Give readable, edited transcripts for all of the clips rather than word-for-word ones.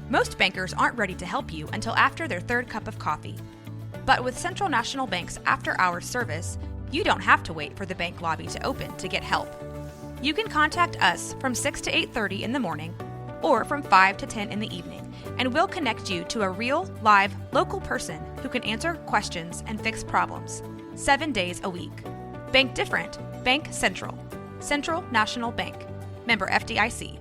Most bankers aren't ready to help you until after their third cup of coffee. But with Central National Bank's after-hours service, you don't have to wait for the bank lobby to open to get help. You can contact us from 6 to 8:30 in the morning or from 5 to 10 in the evening, and we'll connect you to a real, live, local person who can answer questions and fix problems 7 days a week. Bank different. Bank Central. Central National Bank. Member FDIC.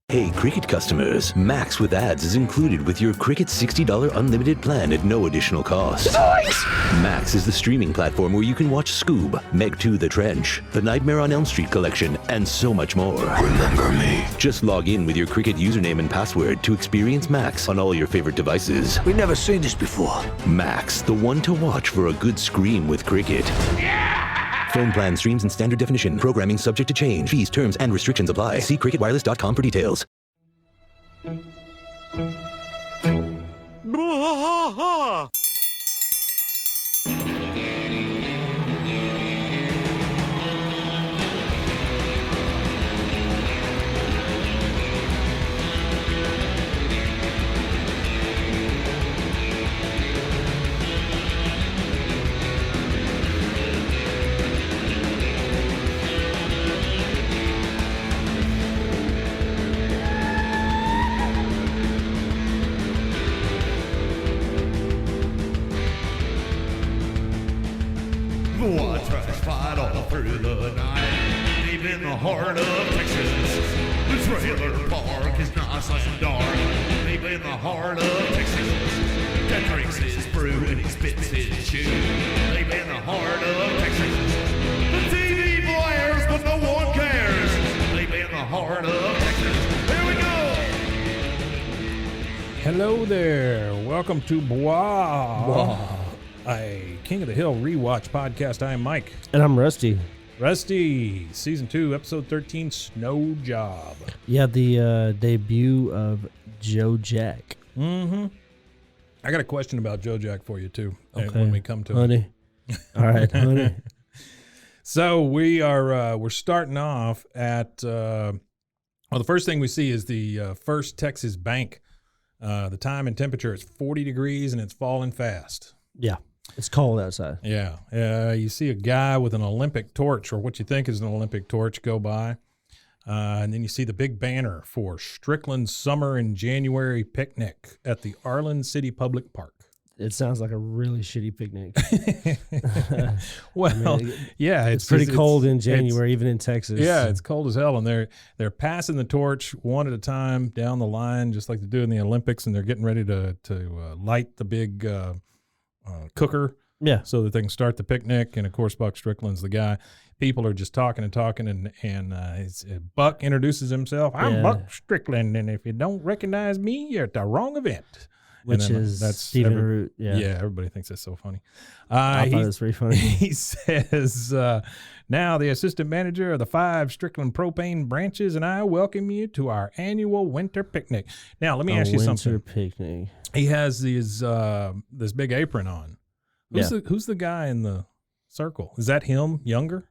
Hey, Cricket customers, Max with ads is included with your Cricket $60 unlimited plan at no additional cost. Nice! Max is the streaming platform where you can watch Scoob, Meg 2 The Trench, The Nightmare on Elm Street collection, and so much more. Remember me. Just log in with your Cricket username and password to experience Max on all your favorite devices. We've never seen this before. Max, the one to watch for a good scream with Cricket. Yeah! Phone plan streams in standard definition. Programming subject to change. Fees, terms, and restrictions apply. See cricketwireless.com for details. Fight all through the night, deep in the heart of Texas. The trailer park is nice and dark, deep in the heart of Texas. That drinks his brew and he spits his chew, deep in the heart of Texas. The TV blares, but no one cares, deep in the heart of Texas. Here we go. Hello there. Welcome to Bois. A King of the Hill rewatch podcast. I am Mike. And I'm Rusty. Rusty, Season 2, Episode 13, Snow Job. Yeah, the debut of Joe Jack. Mm-hmm. I got a question about Joe Jack for you, too, okay. when we come to honey. it. All right, honey. So we're starting off at, the first thing we see is the First Texas Bank. The time and temperature is 40 degrees, and it's falling fast. Yeah. It's cold outside. Yeah. You see a guy with an Olympic torch, or what you think is an Olympic torch, go by. And then you see the big banner for Strickland's Summer and January Picnic at the Arlen City Public Park. It sounds like a really shitty picnic. Well, yeah. It's pretty cold in January, even in Texas. Yeah, it's cold as hell. And they're passing the torch one at a time down the line, just like they do in the Olympics, and they're getting ready to light the big cooker, so that they can start the picnic. And of course, Buck Strickland's the guy. People are just talking, and Buck introduces himself. I'm Buck Strickland, and if you don't recognize me, you're at the wrong event. Which is that's Stephen Root. Yeah, everybody thinks that's so funny. I thought it was pretty funny. He says, now the assistant manager of the 5 Strickland propane branches and I welcome you to our annual winter picnic. Now, let me ask you something. Winter picnic. He has this big apron on. Who's the guy in the circle? Is that him, younger?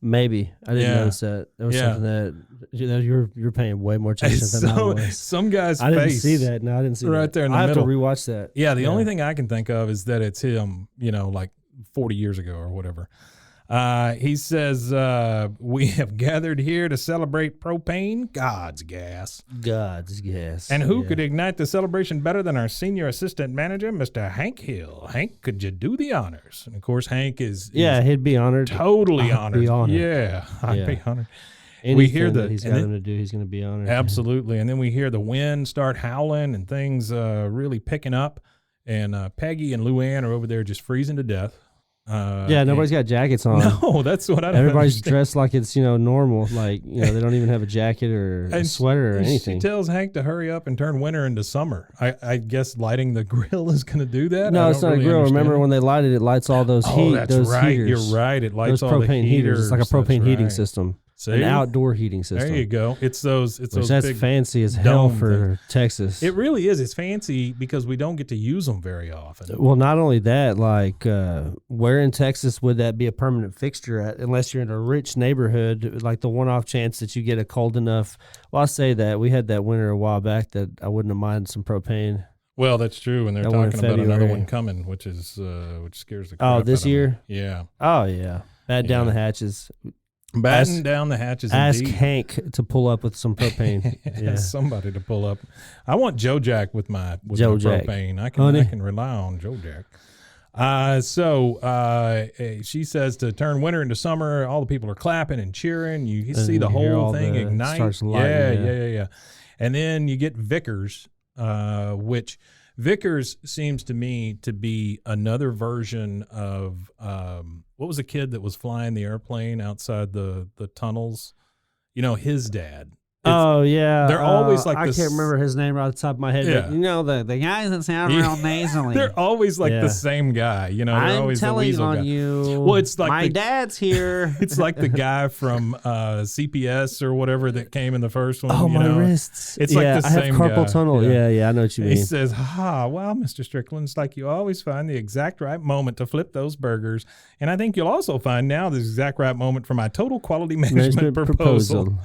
Maybe. I didn't notice that. There was something that you're paying way more attention than I was. Some guy's face. I didn't see that. No, I didn't see that. Right there in the middle. I have to rewatch that. Yeah, the only thing I can think of is that it's him, like 40 years ago or whatever. He says, we have gathered here to celebrate propane, God's gas. God's gas. And who could ignite the celebration better than our senior assistant manager, Mr. Hank Hill? Hank, could you do the honors? And of course, Hank is he'd be honored. Totally honored. Be honored. Yeah, I'd be honored. Anything we hear that he's got him to do, he's going to be honored. Absolutely. And then we hear the wind start howling and things really picking up. And Peggy and Luann are over there just freezing to death. Nobody's got jackets on. No, that's what I don't Everybody's understand. dressed like it's, normal. Like, they don't even have a jacket or a sweater or anything. She tells Hank to hurry up and turn winter into summer. I guess lighting the grill is going to do that? No, it's not a grill. Remember when they light it lights all those that's right. heaters. You're right. It lights those all propane the heaters. It's like a propane heating system. An outdoor heating system. There you go. It's those. That's big fancy as hell for Texas. It really is. It's fancy because we don't get to use them very often. Well, not only that, like where in Texas would that be a permanent fixture at? Unless you're in a rich neighborhood, like the one-off chance that you get a cold enough. Well, I say that we had that winter a while back that I wouldn't have minded some propane. Well, that's true, and they're talking about another one coming, which scares the crap out of me. This year? Yeah. Oh yeah, down the hatches. Batten down the hatches. Ask indeed. Hank to pull up with some propane. Ask somebody to pull up. I want Joe Jack with my propane. I can rely on Joe Jack. She says to turn winter into summer. All the people are clapping and cheering. You see the whole thing ignite. Yeah. And then you get Vickers, which Vickers seems to me to be another version of what was the kid that was flying the airplane outside the tunnels? His dad. They're always like I this. can't remember his name right off the top of my head. Yeah. But, the guys that sound real nasally. They're always like the same guy. They're I'm always telling the weasel on guy. you. Well, it's like my dad's here. It's like the guy from CPS or whatever that came in the first one. Oh, my wrists. It's like the same I have carpal guy. tunnel. Yeah, I know what you mean. He says, well, Mr. Strickland, it's like you always find the exact right moment to flip those burgers. And I think you'll also find now the exact right moment for my total quality management proposal.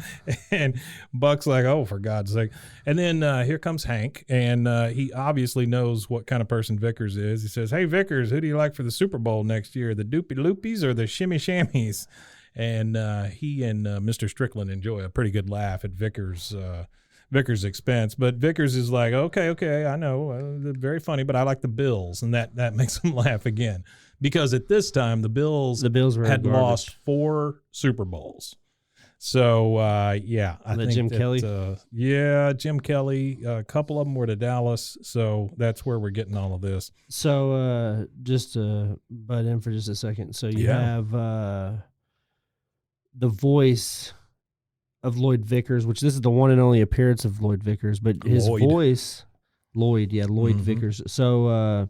And Buck's like, oh, for God's sake. And then here comes Hank, and he obviously knows what kind of person Vickers is. He says, hey, Vickers, who do you like for the Super Bowl next year, the Doopy Loopies or the Shimmy Shammies? And he and Mr. Strickland enjoy a pretty good laugh at Vickers' expense. But Vickers is like, okay, I know, they're very funny, but I like the Bills. And that makes him laugh again. Because at this time, the Bills had lost 4 Super Bowls. So, I think Jim Kelly? Jim Kelly. A couple of them were to Dallas. So that's where we're getting all of this. So just to butt in for just a second. So you have the voice of Lloyd Vickers, which this is the one and only appearance of Lloyd Vickers. But his voice, Lloyd Vickers. So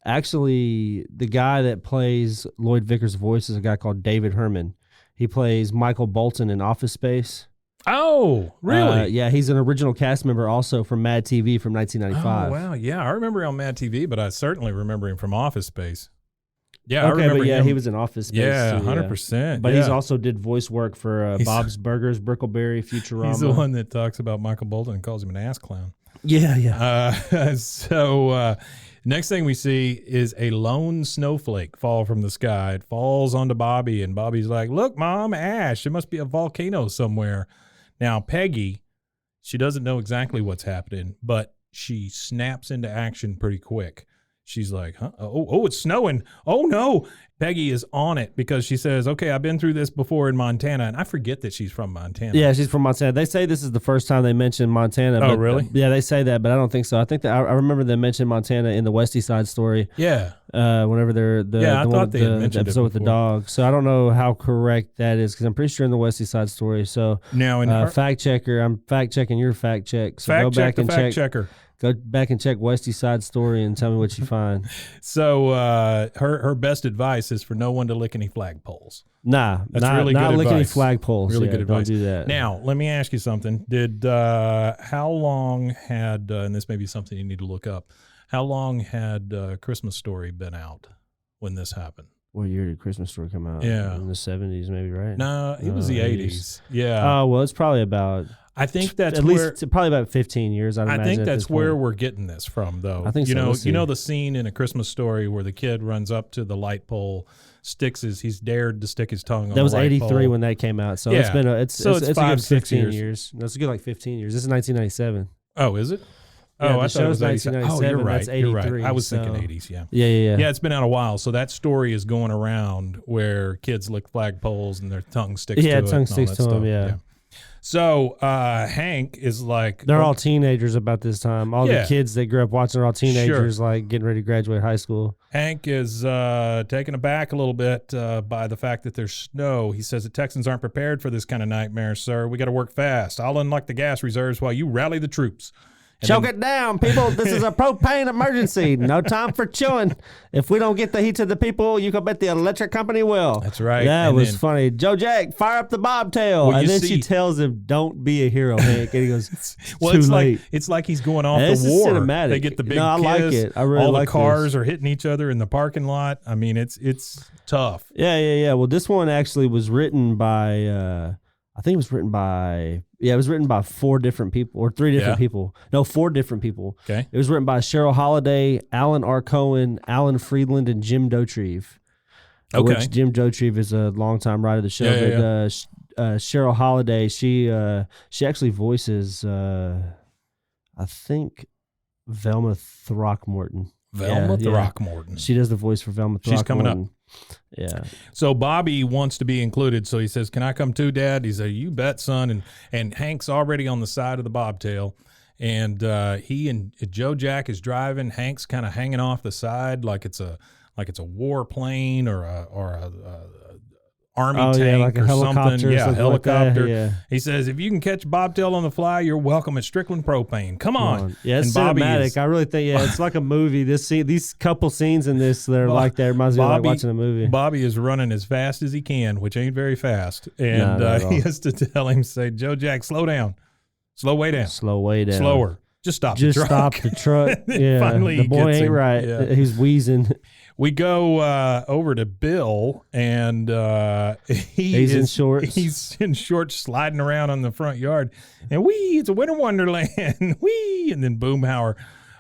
actually, the guy that plays Lloyd Vickers' voice is a guy called David Herman. He plays Michael Bolton in Office Space. Oh, really? Yeah, he's an original cast member also from Mad TV from 1995. Oh, wow. Yeah, I remember him on Mad TV, but I certainly remember him from Office Space. Yeah, I remember him. he was in Office Space. Yeah, too, 100%. But he's also did voice work for Bob's Burgers, Brickleberry, Futurama. He's the one that talks about Michael Bolton and calls him an ass clown. Yeah. Next thing we see is a lone snowflake fall from the sky. It falls onto Bobby, and Bobby's like, look, Mom, ash. There must be a volcano somewhere. Now, Peggy, she doesn't know exactly what's happening, but she snaps into action pretty quick. She's like, huh? Oh, it's snowing. Oh, no. Peggy is on it because she says, okay, I've been through this before in Montana. And I forget that she's from Montana. Yeah, she's from Montana. They say this is the first time they mention Montana. Oh, really? Yeah, they say that, but I don't think so. I think that I remember them mentioning Montana in the Westy Side Story. Yeah. Whenever they're I thought they had mentioned the episode with the dog. So I don't know how correct that is because I'm pretty sure in the Westy Side Story. So now in fact checker, I'm fact checking your fact check. So go back and checker. Go back and check Westy Side Story and tell me what you find. So her best advice is for no one to lick any flagpoles. That's really good not lick any advice. flagpoles. Really good advice. Don't do that. Now, let me ask you something. How long had, and this may be something you need to look up, how long had Christmas Story been out when this happened? What year did Christmas Story come out? Yeah. In the 70s maybe, right? No, it was the 80s. Yeah. Oh, well, it's probably about... I think that's at least probably about 15 years. I think that's where we're getting this from, though. I think you know the scene in A Christmas Story where the kid runs up to the light pole, he's dared to stick his tongue on the light pole. That was 83 when that came out, so it's been it's a good 15 years. That's a good 15 years. This is 1997. Oh, is it? Yeah, I thought it was 1997. Oh, you're right. That's 83. You're right. I was thinking 80s. Yeah. Yeah. Yeah, it's been out a while. So that story is going around where kids lick flagpoles and their tongue sticks to it. Yeah, tongue sticks to them. Yeah. So Hank is like... They're all teenagers about this time. All the kids that grew up watching are all teenagers, like getting ready to graduate high school. Hank is taken aback a little bit by the fact that there's snow. He says the Texans aren't prepared for this kind of nightmare, sir. We got to work fast. I'll unlock the gas reserves while you rally the troops. Choke it down, people. This is a propane emergency. No time for chewing. If we don't get the heat to the people, you can bet the electric company will. That's right. That was funny. Joe Jack, fire up the bobtail. And then she tells him, don't be a hero, Hank. And he goes, well, too late. It's like he's going off this the war. Is cinematic. They get the big kiss. I like it. I really all like the cars this. Are hitting each other in the parking lot. I mean, it's tough. Yeah. Well, this one actually was written by, I think it was written by, it was written by 4 different people or 3 different people. No, 4 different people. Okay. It was written by Cheryl Holiday, Alan R. Cohen, Alan Friedland, and Jim Dotrieve. Okay. Which Jim Dotrieve is a longtime writer of the show. Cheryl Holiday, she actually voices, I think, Velma Throckmorton. Velma Throckmorton. She does the voice for Velma Throckmorton. She's coming up. Yeah. So Bobby wants to be included. So he says, "Can I come too, Dad?" He said, "You bet, son." And Hank's already on the side of the bobtail, and he and Joe Jack is driving. Hank's kind of hanging off the side like it's a war plane or a army tank like a or helicopter something. Yeah, helicopter. Like that, He says, "If you can catch bobtail on the fly, you're welcome at Strickland Propane. Come on." Yeah, it's cinematic. I really think, it's like a movie. These couple scenes in this, they're like that. It reminds me of like watching a movie. Bobby is running as fast as he can, which ain't very fast. And he has to tell him, say, "Joe Jack, slow down. Slow way down. Slow way down. Slower. Just stop the truck." Stop the truck. Yeah, Finally the boy ain't him. right. Yeah. He's wheezing. We go over to Bill, and he's in shorts. He's in shorts, sliding around on the front yard, and it's a winter wonderland. And then Boomhauer,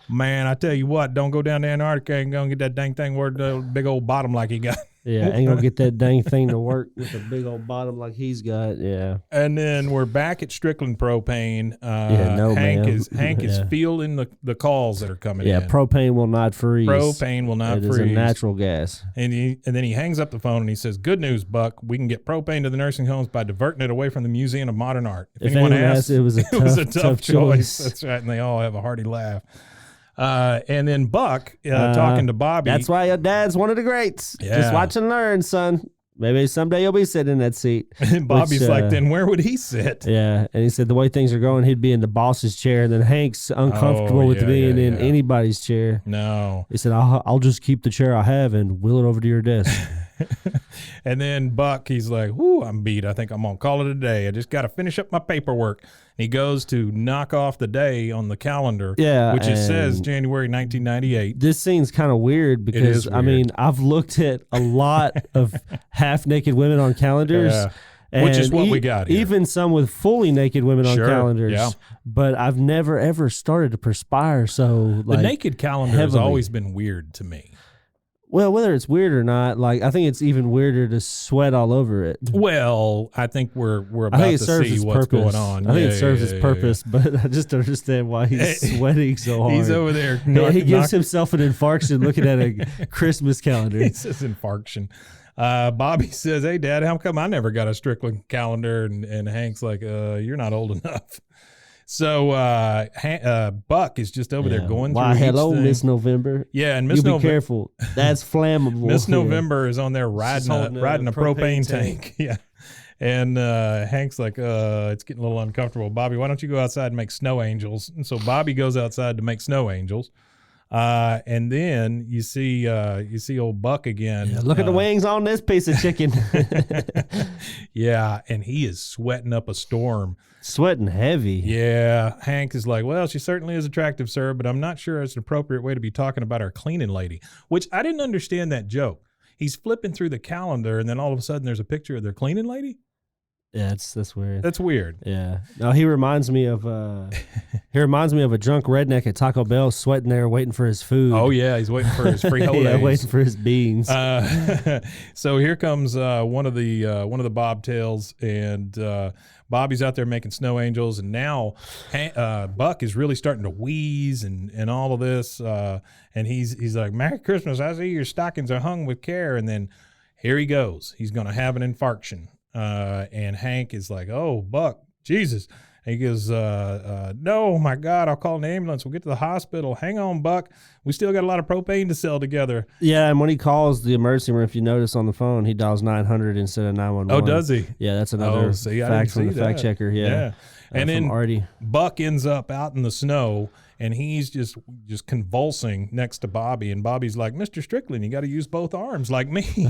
man, I tell you what, don't go down to Antarctica and go and get that dang thing where the big old bottom like he got. Yeah, ain't gonna get that dang thing to work with a big old bottom like he's got. Yeah. And then we're back at Strickland Propane. Hank is fielding the calls that are coming in. Yeah, propane will not freeze. Propane will not freeze. It is a natural gas. And then he hangs up the phone and he says, "Good news, Buck. We can get propane to the nursing homes by diverting it away from the Museum of Modern Art." If anyone asks, it was a tough choice. That's right, and they all have a hearty laugh. And then Buck talking to Bobby. That's why your dad's one of the greats. Yeah. Just watch and learn, son. Maybe someday you'll be sitting in that seat. And Bobby's like, then where would he sit? Yeah. And he said the way things are going, he'd be in the boss's chair. And then Hank's uncomfortable with being in anybody's chair. No. He said, I'll just keep the chair I have and wheel it over to your desk. And then Buck, he's like, "Whoo, I'm beat. I think I'm going to call it a day. I just got to finish up my paperwork." And he goes to knock off the day on the calendar, which it says January 1998. This scene's kind of weird because, I mean, I've looked at a lot of half-naked women on calendars. Yeah. Which is what we got here. Even some with fully naked women on calendars. Yeah. But I've never, ever started to perspire so, the naked calendar has always been weird to me. Well, whether it's weird or not, like I think it's even weirder to sweat all over it. Well, I think we're about to see what's going on. I think it serves its purpose, but I just don't understand why he's sweating so hard. He's over there. He gives himself an infarction looking at a Christmas calendar. He says infarction. Bobby says, "Hey, Dad, how come I never got a Strickland calendar?" And Hank's like, "You're not old enough." So Buck is just over there going through. Why, hello, Miss November. Yeah, and Miss November. Be careful. That's flammable. Miss November is on there riding a propane tank. Yeah. And Hank's like, it's getting a little uncomfortable. Bobby, why don't you go outside and make snow angels? And so Bobby goes outside to make snow angels. And then you see old Buck again. Yeah, look at the wings on this piece of chicken. Yeah, and he is sweating up a storm. Sweating heavy. Yeah. Hank is like, "Well, she certainly is attractive, sir, but I'm not sure it's an appropriate way to be talking about our cleaning lady," which I didn't understand that joke. He's flipping through the calendar, and then all of a sudden there's a picture of their cleaning lady. Yeah, that's weird. That's weird. Yeah. No, he reminds me of a drunk redneck at Taco Bell sweating there waiting for his food. Oh yeah, he's waiting for his frijoles. Yeah, waiting for his beans. So here comes one of the bobtails, and Bobby's out there making snow angels, and now Buck is really starting to wheeze and all of this, and he's like, "Merry Christmas! I see your stockings are hung with care," and then here he goes. He's going to have an infarction. And Hank is like, "Oh, Buck, Jesus." And he goes, "No, my God, I'll call an ambulance. We'll get to the hospital. Hang on, Buck. We still got a lot of propane to sell together." Yeah, and when he calls the emergency room, if you notice on the phone, he dials 900 instead of 911. Oh, does he? Yeah, that's another fact from the fact checker. Yeah. And then Artie. Buck ends up out in the snow, and he's just convulsing next to Bobby. And Bobby's like, Mr. Strickland, you got to use both arms like me.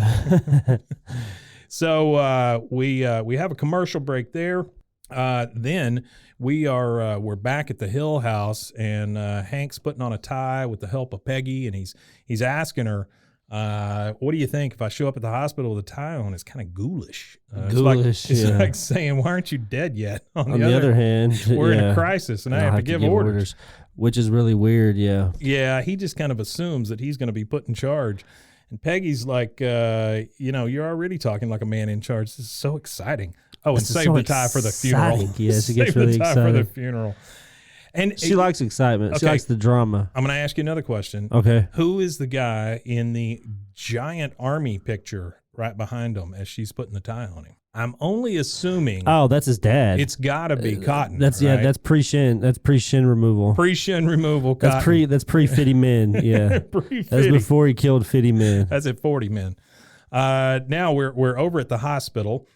So we have a commercial break there. Then we're back at the Hill House, and Hank's putting on a tie with the help of Peggy, and he's asking her, what do you think if I show up at the hospital with a tie on? It's kind of ghoulish. It's like saying, why aren't you dead yet? On the other hand, we're in a crisis, and I have to give orders. Which is really weird, yeah. Yeah, he just kind of assumes that he's going to be put in charge. And Peggy's like, you're already talking like a man in charge. This is so exciting. Oh, and save the tie for the funeral. Yeah, she gets really excited. For the funeral. And she likes excitement. Okay. She likes the drama. I'm going to ask you another question. Okay. Who is the guy in the giant army picture right behind him as she's putting the tie on him? I'm only assuming. Oh, that's his dad. It's got to be Cotton. That's right? That's pre-shin. That's pre-shin removal. Pre-shin removal. Cotton. That's pre-Fitty Men. Yeah. That's before he killed Fitty Men. That's at 40 Men. Now we're over at the hospital.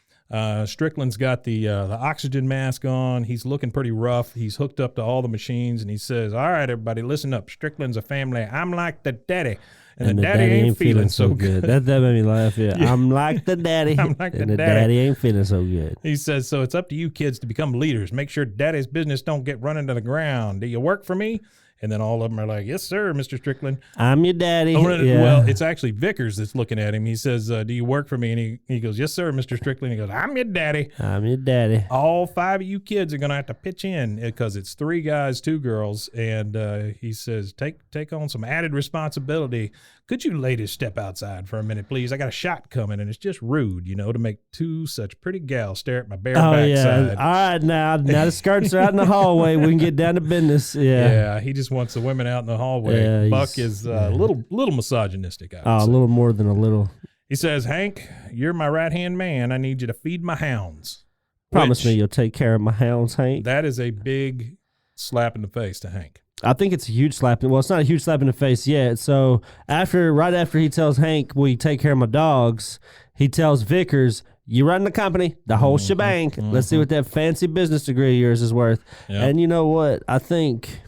Strickland's got the oxygen mask on. He's looking pretty rough. He's hooked up to all the machines, and he says, all right, everybody, listen up. Strickland's a family. I'm like the daddy, and the daddy ain't feeling so good. That made me laugh, yeah. I'm like the daddy, and the daddy ain't feeling so good. He says, so it's up to you kids to become leaders. Make sure daddy's business don't get run into the ground. Do you work for me? And then all of them are like, yes, sir, Mr. Strickland. I'm your daddy. Yeah. Well, it's actually Vickers that's looking at him. He says, do you work for me? And he goes, yes, sir, Mr. Strickland. He goes, I'm your daddy. I'm your daddy. All 5 of you kids are going to have to pitch in because it's 3 guys, 2 girls. And he says, take on some added responsibility. Could you ladies step outside for a minute, please? I got a shot coming, and it's just rude, to make 2 such pretty gals stare at my bare backside. Yeah. All right, now the skirts are out in the hallway. We can get down to business. Yeah. Yeah, he just wants the women out in the hallway. Yeah, Buck is a little misogynistic. A little more than a little. He says, Hank, you're my right-hand man. I need you to feed my hounds. Promise me you'll take care of my hounds, Hank. That is a big slap in the face to Hank. I think it's a huge slap. Well, it's not a huge slap in the face yet. So right after he tells Hank, will you take care of my dogs, he tells Vickers, you run the company, the whole shebang. Mm-hmm. Let's see what that fancy business degree of yours is worth. Yep. And you know what? I think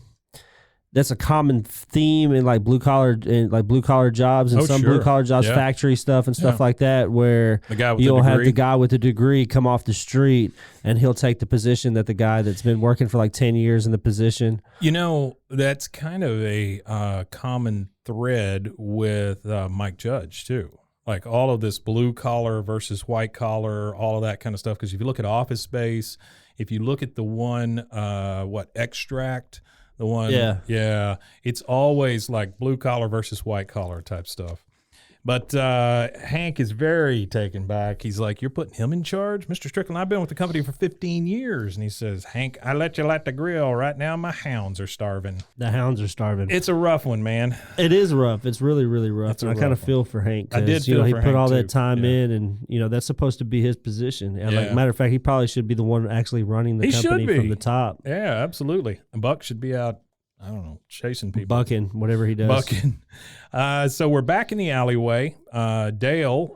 that's a common theme in blue collar jobs and blue collar jobs, factory stuff and stuff like that, where you'll have the guy with the degree come off the street and he'll take the position that the guy that's been working for 10 years in the position. That's kind of a common thread with Mike Judge too. Like all of this blue collar versus white collar, all of that kind of stuff. Because if you look at Office Space, if you look at the one, Extract. The one, it's always like blue collar versus white collar type stuff. But Hank is very taken back. He's like, you're putting him in charge? Mr. Strickland, I've been with the company for 15 years. And he says, Hank, I let you light the grill. Right now, my hounds are starving. The hounds are starving. It's a rough one, man. It is rough. It's really, really rough. And I kind of feel for Hank. I did feel for Hank, he put all that time in, and, that's supposed to be his position. And matter of fact, he probably should be the one actually running the company from the top. Yeah, absolutely. And Buck should be out, I don't know, chasing people. Bucking, whatever he does. Bucking. So we're back in the alleyway. Dale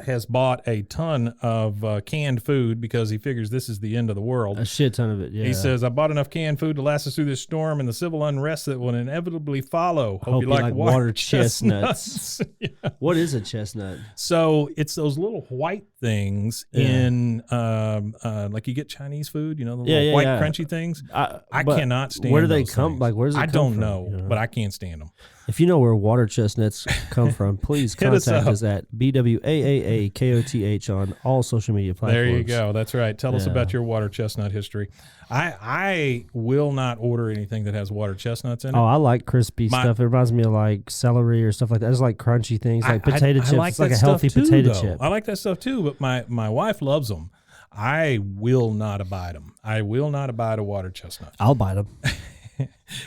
has bought a ton of canned food because he figures this is the end of the world. A shit ton of it, yeah. He says, I bought enough canned food to last us through this storm and the civil unrest that will inevitably follow. Hope you like water chestnuts. Yeah. What is a chestnut? So it's those little white things in, like you get Chinese food, the little white crunchy things. I cannot stand where do they those come? things. Like, where does it come from? I don't know, but I can't stand them. If you know where water chestnuts come from, please contact us at BWAAAKOTH on all social media platforms. There you go. That's right. Tell us about your water chestnut history. I will not order anything that has water chestnuts in it. Oh, I like crispy stuff. It reminds me of celery or stuff like that. I just like crunchy things, like potato chips. Like it's like a healthy potato chip. I like that stuff too, but my wife loves them. I will not abide them. I will not abide a water chestnut. I'll bite them.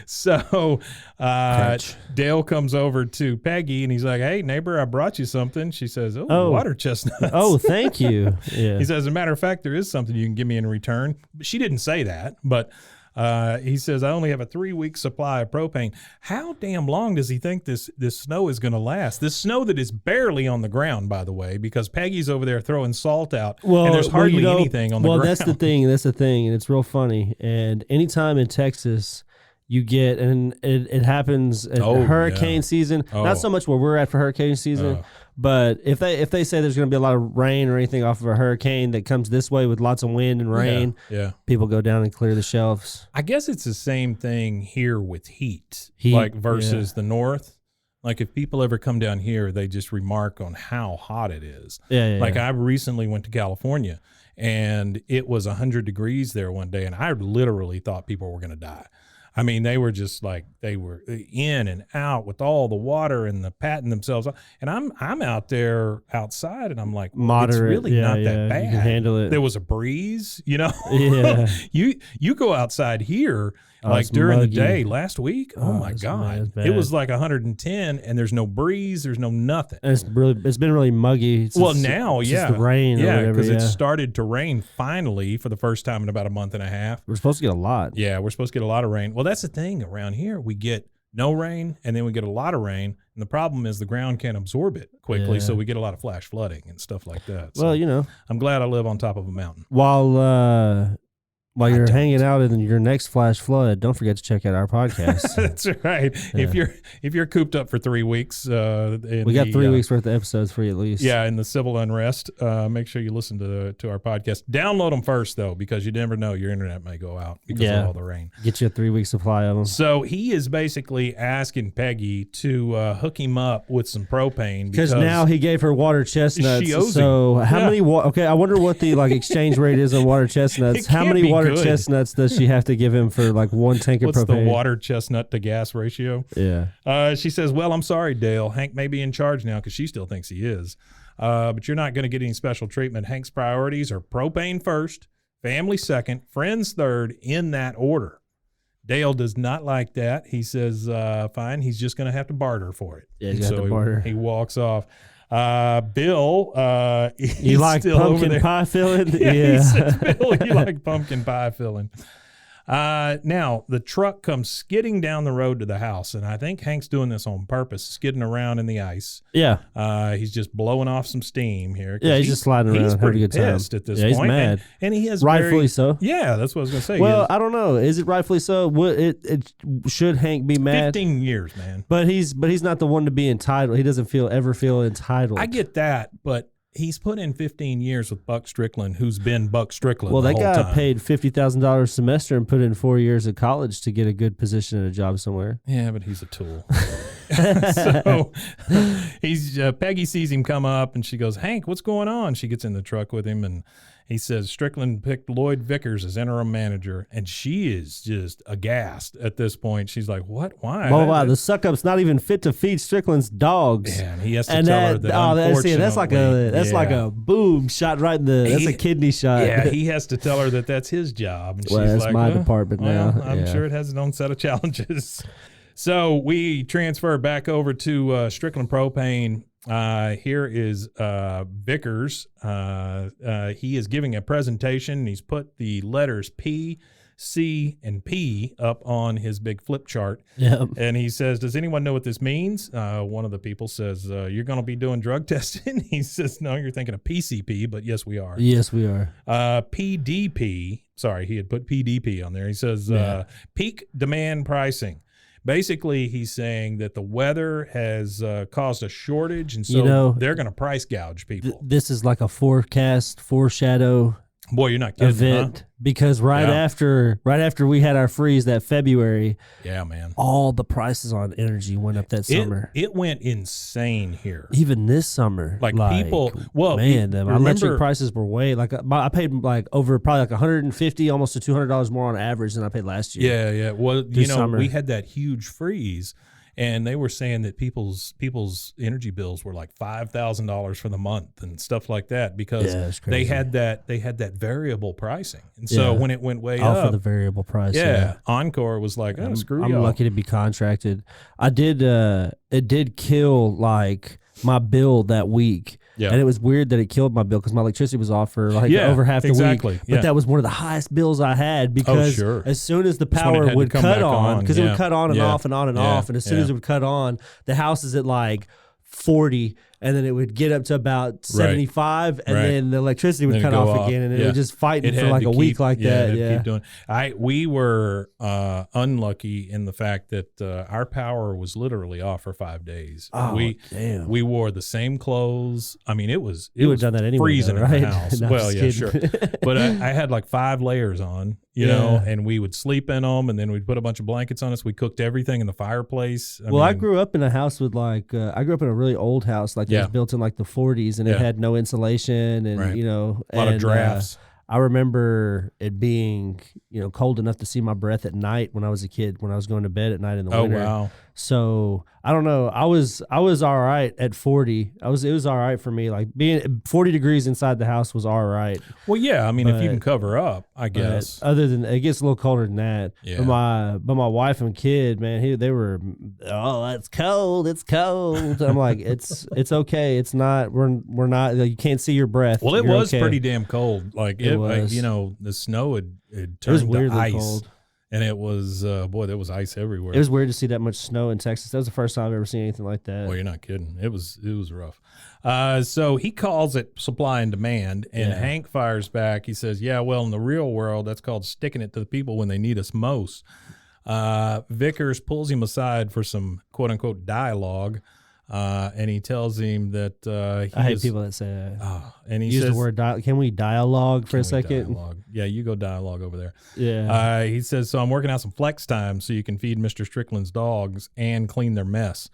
So Dale comes over to Peggy and he's like, hey, neighbor, I brought you something. She says, water chestnuts. Oh, thank you. Yeah. He says, as a matter of fact, there is something you can give me in return. She didn't say that, but He says, I only have a 3-week supply of propane. How damn long does he think this snow is going to last? This snow that is barely on the ground, by the way, because Peggy's over there throwing salt out, and there's hardly anything on the ground. Well, that's the thing, and it's real funny. And anytime in Texas you get, and it happens at hurricane season, not so much where we're at for hurricane season, but if they say there's going to be a lot of rain or anything off of a hurricane that comes this way with lots of wind and rain, people go down and clear the shelves. I guess it's the same thing here with heat like versus the north. Like if people ever come down here, they just remark on how hot it is. I recently went to California and it was 100 degrees there one day, and I literally thought people were going to die. I mean, they were just like, they were in and out with all the water and the patting themselves. And I'm out there outside, and I'm like, moderate, it's really not that bad. You can handle it. There was a breeze, you know. Yeah. you go outside here like during the day last week. Oh my God, it was like 110, and there's no breeze, there's no nothing. And it's been really muggy. Now, the rain, because it started to rain finally for the first time in about a month and a half. We're supposed to get a lot. Yeah, we're supposed to get a lot of rain. Well, that's the thing around here. We get no rain, and then we get a lot of rain, and the problem is the ground can't absorb it quickly, so we get a lot of flash flooding and stuff like that. So well, I'm glad I live on top of a mountain. While you're hanging out in your next flash flood, don't forget to check out our podcast. That's right. Yeah. If you're cooped up for 3 weeks, we got 3 weeks worth of episodes for you at least. Yeah, in the civil unrest, make sure you listen to our podcast. Download them first though, because you never know, your internet may go out because of all the rain. Get you a 3-week supply of them. So he is basically asking Peggy to hook him up with some propane because now he gave her water chestnuts. She owes him. How many? Okay, I wonder what the exchange rate is on water chestnuts. How many water chestnuts does she have to give him for like one tank of propane? What's the water chestnut to gas ratio? Yeah. She says, well, I'm sorry, Dale. Hank may be in charge now because she still thinks he is. But you're not going to get any special treatment. Hank's priorities are propane first, family second, friends third, in that order. Dale does not like that. He says, fine, he's just going to have to barter for it. Yeah, he's got to barter. He walks off. Bill, you like pumpkin pie filling? He says, Bill, you like pumpkin pie filling. Now the truck comes skidding down the road to the house, and I think Hank's doing this on purpose, skidding around in the ice. Yeah. He's just blowing off some steam here. Yeah, he's just sliding around. He's pretty having a good pissed time. at this point. He's mad. And he has rightfully so. Yeah, that's what I was going to say. Well, I don't know. Is it rightfully so? It should Hank be mad? 15 years, man. But he's not the one to be entitled. He doesn't ever feel entitled. I get that, but he's put in 15 years with Buck Strickland, who's been Buck Strickland. Well, that guy paid $50,000 a semester and put in 4 years of college to get a good position at a job somewhere. Yeah, but he's a tool. So Peggy sees him come up, and she goes, Hank, what's going on? She gets in the truck with him, and he says Strickland picked Lloyd Vickers as interim manager, and she is just aghast at this point. She's like, what? Why? Wow, the suck-up's not even fit to feed Strickland's dogs. Yeah, and he has to tell her that unfortunately. That's like a boom shot right in that's a kidney shot. Yeah, he has to tell her that that's his job. And she's that's like, my department now. I'm sure it has its own set of challenges. So we transfer back over to Strickland Propane. Here is Vickers. He is giving a presentation. He's put the letters P, C, and P up on his big flip chart. Yep. And he says, does anyone know what this means? One of the people says, you're going to be doing drug testing? He says, no, you're thinking of PCP, but yes, we are. Yes, we are. PDP. Sorry, he had put PDP on there. He says, peak demand pricing. Basically, he's saying that the weather has caused a shortage, and so they're going to price gouge people. This is like a foreshadow. Boy, you're not kidding, event, because right after we had our freeze that February, man, all the prices on energy went up that summer. It went insane here. Even this summer, like people, the electric prices were way I paid over probably $150, almost to $200 more on average than I paid last year. Yeah. Well, summer. We had that huge freeze. And they were saying that people's energy bills were like $5,000 for the month and stuff like that because they had that variable pricing. And so when it went way up, for the variable price, Encore was like, screw you. I'm lucky to be contracted. It did kill like my bill that week. And it was weird that it killed my bill because my electricity was off for like over half the week. But that was one of the highest bills I had because as soon as the power would cut on, because it would cut on and off and on and off, and as soon as it would cut on, the house is at like 40, and then it would get up to about 75, and then the electricity would cut off again, and it would just fighting for like a week like that. Keep doing. We were unlucky in the fact that our power was literally off for 5 days. Damn. We wore the same clothes. I mean, it was done that anyway, freezing though, right? in the house. Well, yeah, sure. But I had like 5 layers on, you know, and we would sleep in them, and then we'd put a bunch of blankets on us. We cooked everything in the fireplace. I grew up in a house with like I grew up in a really old house, like it was built in like the 40s, and it had no insulation, and you know, a lot of drafts. I remember it being, you know, cold enough to see my breath at night when I was a kid, when I was going to bed at night in the winter. Oh, wow. So I don't know. I was all right at 40. It was all right for me. Like being 40 degrees inside the house was all right. Well, yeah. I mean, if you can cover up, I guess. Other than it gets a little colder than that. Yeah. But my wife and kid, man, they were, it's cold. It's cold. I'm like, it's okay. It's not. We're not. Like, you can't see your breath. Well, it was pretty damn cold. Like it was. You know, the snow had turned to ice. Cold. And it was, boy, there was ice everywhere. It was weird to see that much snow in Texas. That was the first time I've ever seen anything like that. Well, you're not kidding. It was rough. So he calls it supply and demand, and Hank fires back. He says, yeah, well, in the real world, that's called sticking it to the people when they need us most. Vickers pulls him aside for some quote-unquote dialogue. And he tells him that I hate people that say that. And he use says, the word can we dialogue for a second? Dialogue? Yeah, you go dialogue over there. Yeah. He says, so I'm working out some flex time so you can feed Mr. Strickland's dogs and clean their mess.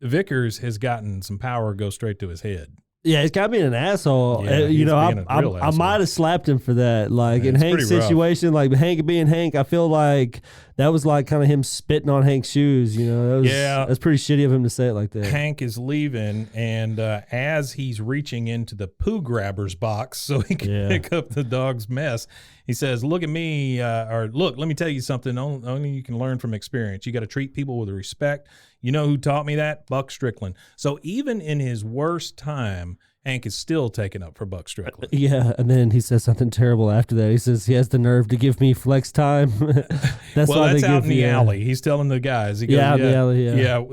Vickers has gotten some power go straight to his head. Yeah, he's got to be an asshole. Yeah, you know, I might have slapped him for that. Like in Hank's situation, like Hank being Hank, I feel like that was like kind of him spitting on Hank's shoes. You know, that's pretty shitty of him to say it like that. Hank is leaving, and as he's reaching into the poo grabber's box so he can pick up the dog's mess, he says, "Look at me, or look, let me tell you something. Only you can learn from experience. You got to treat people with respect. You know who taught me that? Buck Strickland." So even in his worst time, Hank is still taken up for Buck Strickland. Yeah, and then he says something terrible after that. He says he has the nerve to give me flex time. That's out in the alley. He's telling the guys. He goes, in the alley, yeah,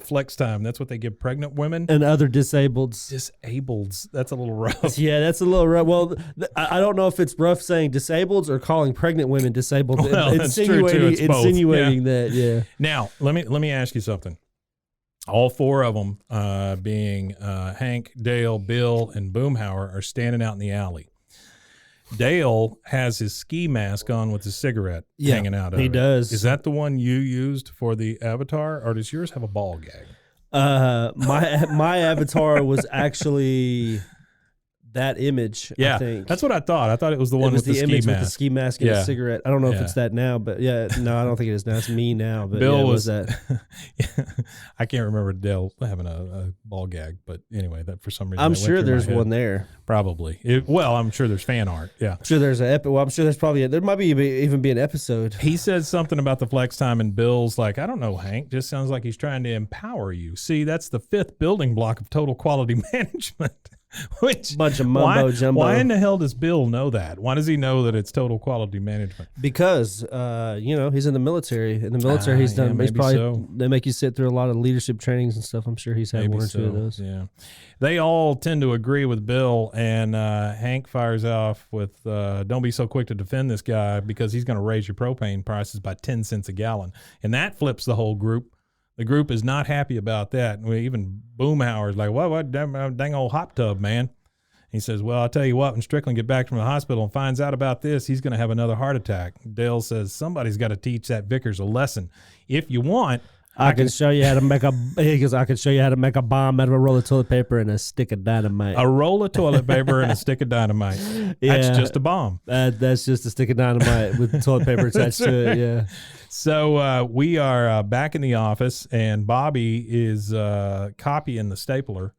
flex time. That's what they give pregnant women. And other disableds. Disableds. That's a little rough. Yeah, that's a little rough. Well, I don't know if it's rough saying disableds or calling pregnant women disabled. Well, insinuating that, yeah. Now, let me ask you something. All 4 of them, being Hank, Dale, Bill, and Boomhauer, are standing out in the alley. Dale has his ski mask on with his cigarette hanging out of it. He does. Is that the one you used for the avatar, or does yours have a ball gag? My avatar was actually that image. Yeah, I think. That's what I thought. I thought it was the one with the ski image mask. With the ski mask and a cigarette. I don't know if it's that now, but no, I don't think it is now. It's me now. But Bill was that. I can't remember Dale having a ball gag, but anyway, that for some reason I'm sure there's one there. Probably. I'm sure there's fan art. Yeah, I'm sure there's I'm sure there's probably there might even be an episode. He says something about the flex time, and Bill's like, I don't know, Hank. Just sounds like he's trying to empower you. See, that's the 5th building block of total quality management. Which bunch of mumbo jumbo. Why in the hell does Bill know that? Why does he know that it's total quality management? Because he's in the military. In the military, he's done. He's probably they make you sit through a lot of leadership trainings and stuff. I'm sure he's had 1 or 2 of those. Yeah, they all tend to agree with Bill, and Hank fires off with, "Don't be so quick to defend this guy because he's going to raise your propane prices by 10 cents a gallon," and that flips the whole group. The group is not happy about that. Even Boomhauer's like, what dang old hot tub, man. He says, well, I'll tell you what, when Strickland get back from the hospital and finds out about this, he's going to have another heart attack. Dale says, somebody's got to teach that Vickers a lesson. If you want, I can show you how to make I can show you how to make a bomb out of a roll of toilet paper and a stick of dynamite. A roll of toilet paper and a stick of dynamite. That's just a bomb. That's just a stick of dynamite with toilet paper attached to it, yeah. So we are back in the office, and Bobby is copying the stapler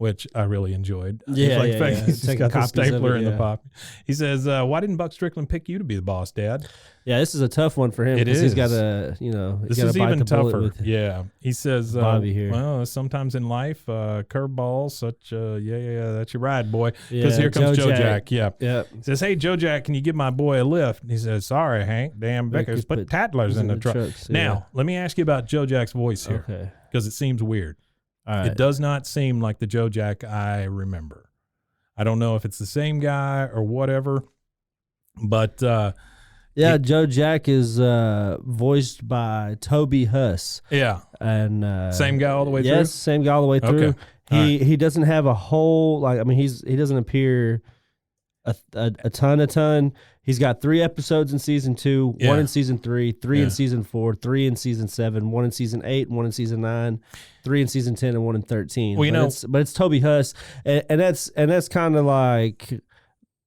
which I really enjoyed. Yeah, He's just got the stapler in the the pop. He says, "Why didn't Buck Strickland pick you to be the boss, Dad?" Yeah, this is a tough one for him because he's got to, this is even tougher. Yeah, he says, Bobby here. Well, sometimes in life, curveballs, that's your ride, boy. Because here comes Joe Jack. Yeah. He says, "Hey, Joe Jack, can you give my boy a lift?" And he says, "Sorry, Hank. Damn Vickers put tattlers in the truck." Now, let me ask you about Joe Jack's voice here, because it seems weird. All right. It does not seem like the Joe Jack I remember. I don't know if it's the same guy or whatever, but Joe Jack is voiced by Toby Huss. Yeah, and same guy all the way through. Yes, same guy all the way through. Okay. He doesn't have a whole he doesn't appear a ton. He's got 3 episodes in season 2, 1 in season 3, 3 in season 4, 3 in season 7, 1 in season 8, 1 in season 9, 3 in season 10, and 1 in 13. Well, but it's Toby Huss, and that's kind of like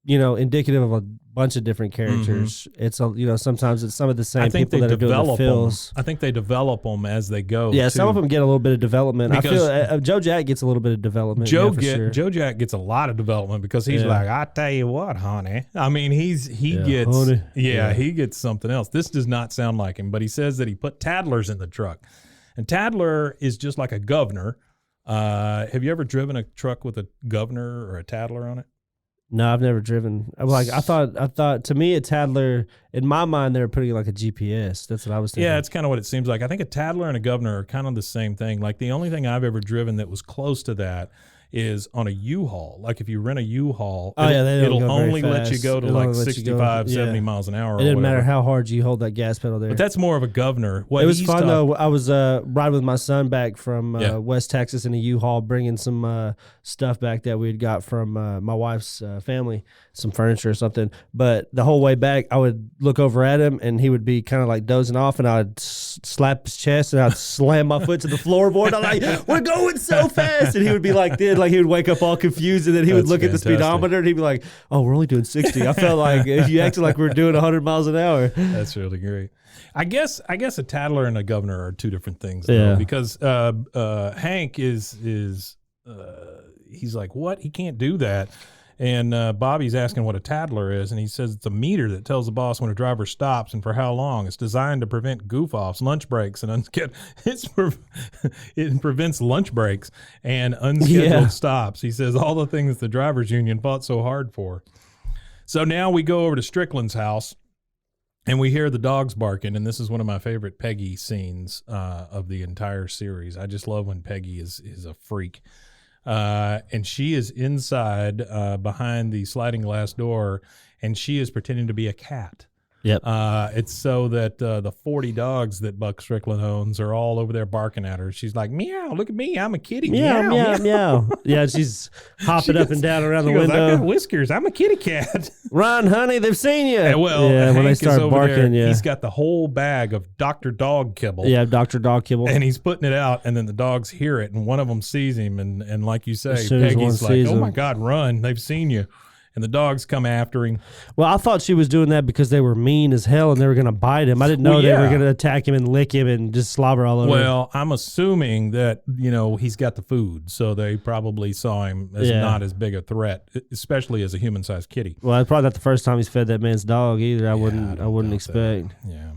indicative of a bunch of different characters. Mm-hmm. It's sometimes it's some of the same people that are doing the fills. I think they develop them as they go. Yeah, too. Some of them get a little bit of development. Because I feel Joe Jack gets a little bit of development. Joe Jack gets a lot of development because he's like, "I tell you what, honey." I mean, he gets something else. This does not sound like him, but he says that he put tattlers in the truck, and tattler is just like a governor. Have you ever driven a truck with a governor or a tattler on it? No, I've never driven. I thought to me a tattler, in my mind, they were putting like a GPS. That's what I was thinking. Yeah, it's kind of what it seems like. I think a tattler and a governor are kind of the same thing. Like the only thing I've ever driven that was close to that is on a U-Haul. Like if you rent a U-Haul, it'll only let you go to like 65, 70 miles an hour. It didn't matter how hard you hold that gas pedal there. But that's more of a governor. It was fun though. I was riding with my son back from West Texas in a U-Haul, bringing some stuff back that we had got from my wife's family, some furniture or something. But the whole way back, I would look over at him and he would be kind of like dozing off, and I'd slap his chest and I'd slam my foot to the floorboard. I'm like, "We're going so fast," and he would be like this. Like he would wake up all confused, and then he would look at the speedometer and he'd be like, "Oh, we're only doing 60." I felt like you acted like we were doing 100 miles an hour. That's really great. I guess a tattler and a governor are two different things, though, because Hank is he's like, "What? He can't do that." And Bobby's asking what a tattler is, and he says it's a meter that tells the boss when a driver stops and for how long. It's designed to prevent goof-offs, lunch breaks, and it prevents lunch breaks and unscheduled stops. He says all the things the drivers union fought so hard for. So now we go over to Strickland's house, and we hear the dogs barking, and this is one of my favorite Peggy scenes of the entire series. I just love when Peggy is a freak. And she is inside behind the sliding glass door, and she is pretending to be a cat. Yep. It's so that the 40 dogs that Buck Strickland owns are all over there barking at her. She's like, "Meow, look at me, I'm a kitty. Meow, meow, meow." Yeah, she's hopping up and down around the window. "I've got whiskers, I'm a kitty cat." "Run, honey, they've seen you." When they start barking, he's got the whole bag of Dr. Dog kibble. Yeah, Dr. Dog kibble. And he's putting it out, and then the dogs hear it, and one of them sees him, and like you say, Peggy's like, "Oh my God, run, they've seen you." And the dogs come after him. Well, I thought she was doing that because they were mean as hell and they were going to bite him. I didn't know they were going to attack him and lick him and just slobber all over him. Well, I'm assuming that, he's got the food, so they probably saw him as not as big a threat, especially as a human-sized kitty. Well, it's probably not the first time he's fed that man's dog either. I wouldn't expect. That. Yeah.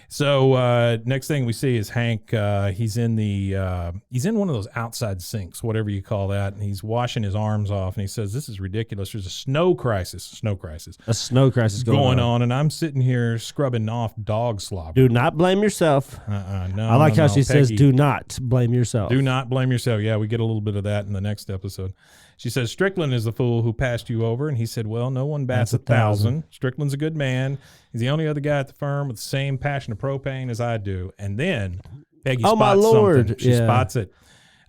So next thing we see is Hank. He's in one of those outside sinks, whatever you call that, and he's washing his arms off. And he says, "This is ridiculous. There's a snow crisis going on, and I'm sitting here scrubbing off dog slobber." Do not blame yourself. No, I like how she says, "Do not blame yourself." Do not blame yourself. Yeah, we get a little bit of that in the next episode. She says, "Strickland is the fool who passed you over." And he said, "Well, no one bats 1,000. Strickland's a good man. He's the only other guy at the firm with the same passion of propane as I do." And then Peggy spots something. She spots it.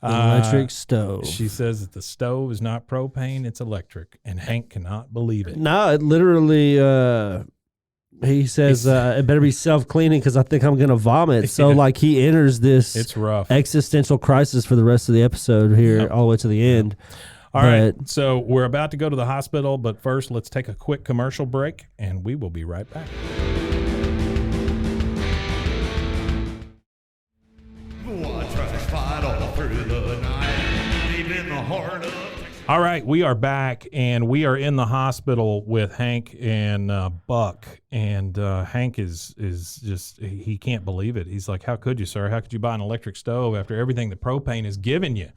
Electric stove. She says that the stove is not propane, it's electric. And Hank cannot believe it. No, it literally, he says, "It better be self-cleaning because I think I'm going to vomit." So, like, he enters this it's rough existential crisis for the rest of the episode here, all the way to the end. All right, so we're about to go to the hospital, but first let's take a quick commercial break, and we will be right back. I tried to fight all through the night, deep in the heart of All right, we are back, and we are in the hospital with Hank and Buck, and Hank is just, he can't believe it. He's like, how could you, sir? How could you buy an electric stove after everything that propane has given you?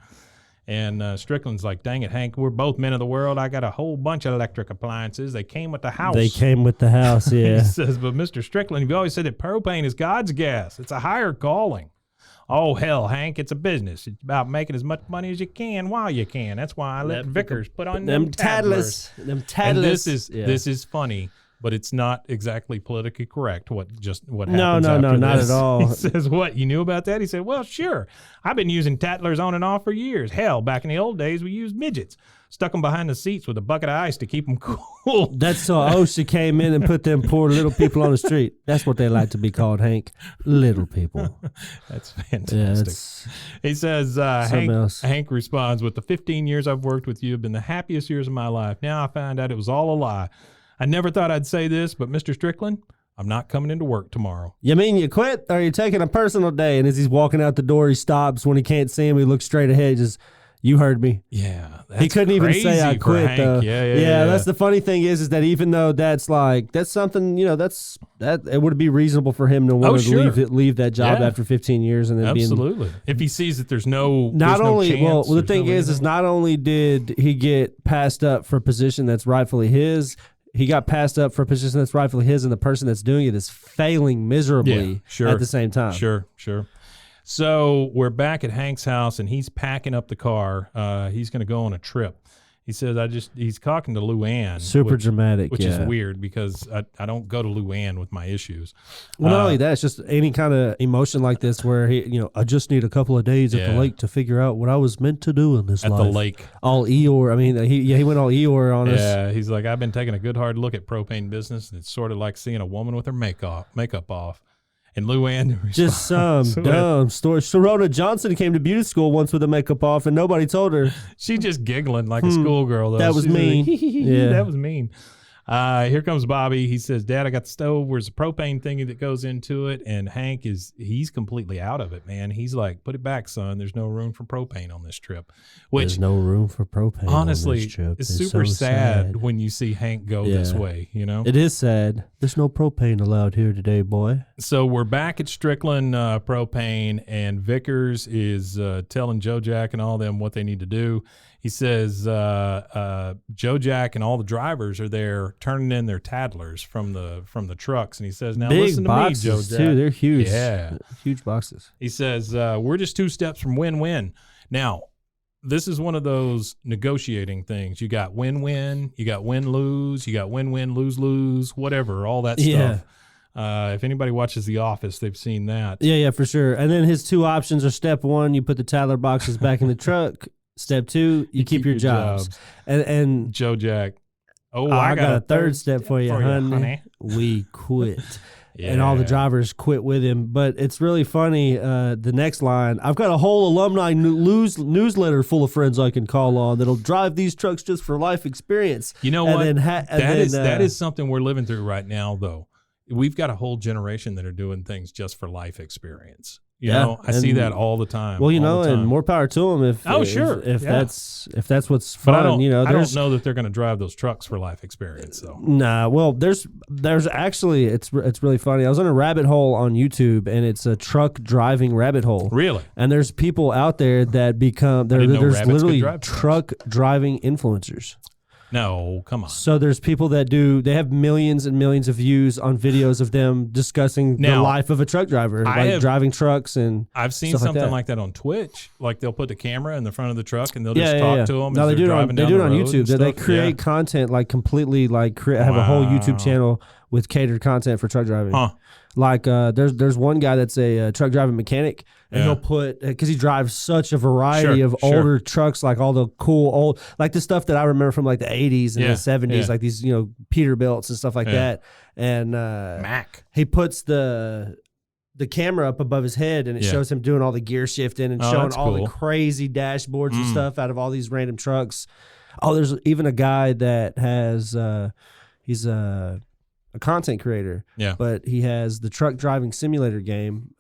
And Strickland's like, dang it, Hank, we're both men of the world. I got a whole bunch of electric appliances. They came with the house. They came with the house, yeah. He says, but Mr. Strickland, you've always said that propane is God's gas. It's a higher calling. Oh, hell, Hank, it's a business. It's about making as much money as you can while you can. That's why I let Vickers put on them tattlers. Them tattlers. And this is funny, but it's not exactly politically correct what happens No, not this. at all. He says, what, you knew about that? He said, well, sure. I've been using tattlers on and off for years. Hell, back in the old days, we used midgets. Stuck them behind the seats with a bucket of ice to keep them cool. That's so OSHA came in and put them poor little people on the street. That's what they like to be called, Hank. Little people. That's fantastic. He says, Hank responds, with the 15 years I've worked with you have been the happiest years of my life. Now I find out it was all a lie. I never thought I'd say this, but Mr. Strickland, I'm not coming into work tomorrow. You mean you quit, or are you taking a personal day? And as he's walking out the door, he stops. When he can't see him, he looks straight ahead. Just, you heard me. Yeah. He couldn't even say I quit, though. Yeah. That's the funny thing is that even though that's something, that it would be reasonable for him to want to leave that job after 15 years and then absolutely. If he sees that there's no not only chance, well the thing is not only did he get passed up for a position that's rightfully his, he got passed up for a position that's rightfully his, and the person that's doing it is failing miserably at the same time. Sure. So we're back at Hank's house, and he's packing up the car. He's going to go on a trip. He says, he's talking to Luann. Super dramatic, which is weird because I don't go to Luann with my issues. Well, not only that, it's just any kind of emotion like this where I just need a couple of days at the lake to figure out what I was meant to do in this life. At the lake. All Eeyore. I mean, he went all Eeyore on us. Yeah, he's like, I've been taking a good hard look at propane business, and it's sort of like seeing a woman with her makeup off. And Luann just some dumb story. Sharona Johnson came to beauty school once with her makeup off, and nobody told her. She just giggling like a schoolgirl. That was mean. Like, that was mean. Here comes Bobby. He says, Dad, I got the stove. Where's the propane thingy that goes into it? And Hank he's completely out of it, man. He's like, put it back, son. There's no room for propane on this trip. There's no room for propane honestly, on this trip. It's super so sad when you see Hank go this way, It is sad. There's no propane allowed here today, boy. So we're back at Strickland Propane, and Vickers is telling Joe Jack and all them what they need to do. He says Joe Jack and all the drivers are there turning in their tattlers from the trucks, and he says, "Now listen to me, Joe Jack. Too. They're huge. Yeah, huge boxes." He says we're just 2 steps from win-win. Now, this is one of those negotiating things. You got win-win, you got win-lose, you got win-win, lose-lose, whatever, all that stuff. If anybody watches The Office, they've seen that. Yeah, for sure. And then his 2 options are: step 1, you put the tattler boxes back in the truck. Step 2, you keep your jobs. And Joe Jack, I got a third step for you, honey. We quit. And all the drivers quit with him. But it's really funny, the next line, I've got a whole alumni newsletter full of friends I can call on that'll drive these trucks just for life experience. You know what? That is something we're living through right now, though. We've got a whole generation that are doing things just for life experience. You know, I see that all the time. Well, and more power to them if that's what's fun. But I don't know that they're going to drive those trucks for life experience, though. Nah, well, there's actually it's really funny. I was on a rabbit hole on YouTube, and it's a truck driving rabbit hole. Really? And there's people out there that there's literally truck driving influencers. No, come on. So there's people that they have millions and millions of views on videos of them discussing the life of a truck driver, driving trucks and I've seen something like that on Twitch. Like they'll put the camera in the front of the truck and they'll just talk to them. No, they do it on YouTube. They create content completely have a whole YouTube channel with catered content for truck driving. Huh. Like there's one guy that's a truck driving mechanic, and he'll put, because he drives such a variety of older trucks, like all the cool old, like the stuff that I remember from like the 80s and the 70s, like these Peterbilts and stuff like that. And Mac, he puts the camera up above his head, and it shows him doing all the gear shifting and showing all the crazy dashboards and stuff out of all these random trucks. Oh, there's even a guy that has he's a content creator, but he has the truck driving simulator game,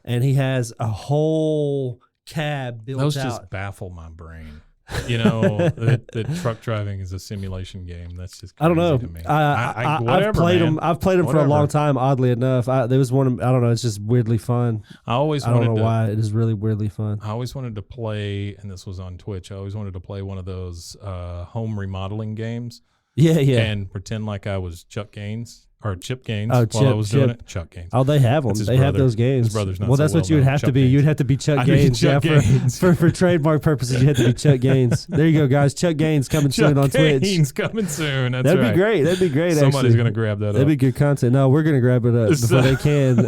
and he has a whole cab built out. Those just baffle my brain. You know, that truck driving is a simulation game. That's just crazy I don't know. to me. I've played them. I've played them for a long time. Oddly enough, there was one. I don't know. It's just weirdly fun. I don't know why. It is really weirdly fun. I always wanted to play, and this was on Twitch. I always wanted to play one of those home remodeling games. Yeah, yeah. And pretend like I was Chuck Gaines. Or Chip Gaines while I was doing it. Chuck Gaines. Oh, they have them. They have those games. His brother's not well, that's what you would have to be. You'd have to be Chuck Gaines. For trademark purposes, you have to be Chuck Gaines. There you go, guys. Chuck Gaines coming soon on Twitch. Chuck Gaines coming soon. That'd be great. That'd be great. Somebody's going to grab that up. That'd be good content. No, we're going to grab it up before they can.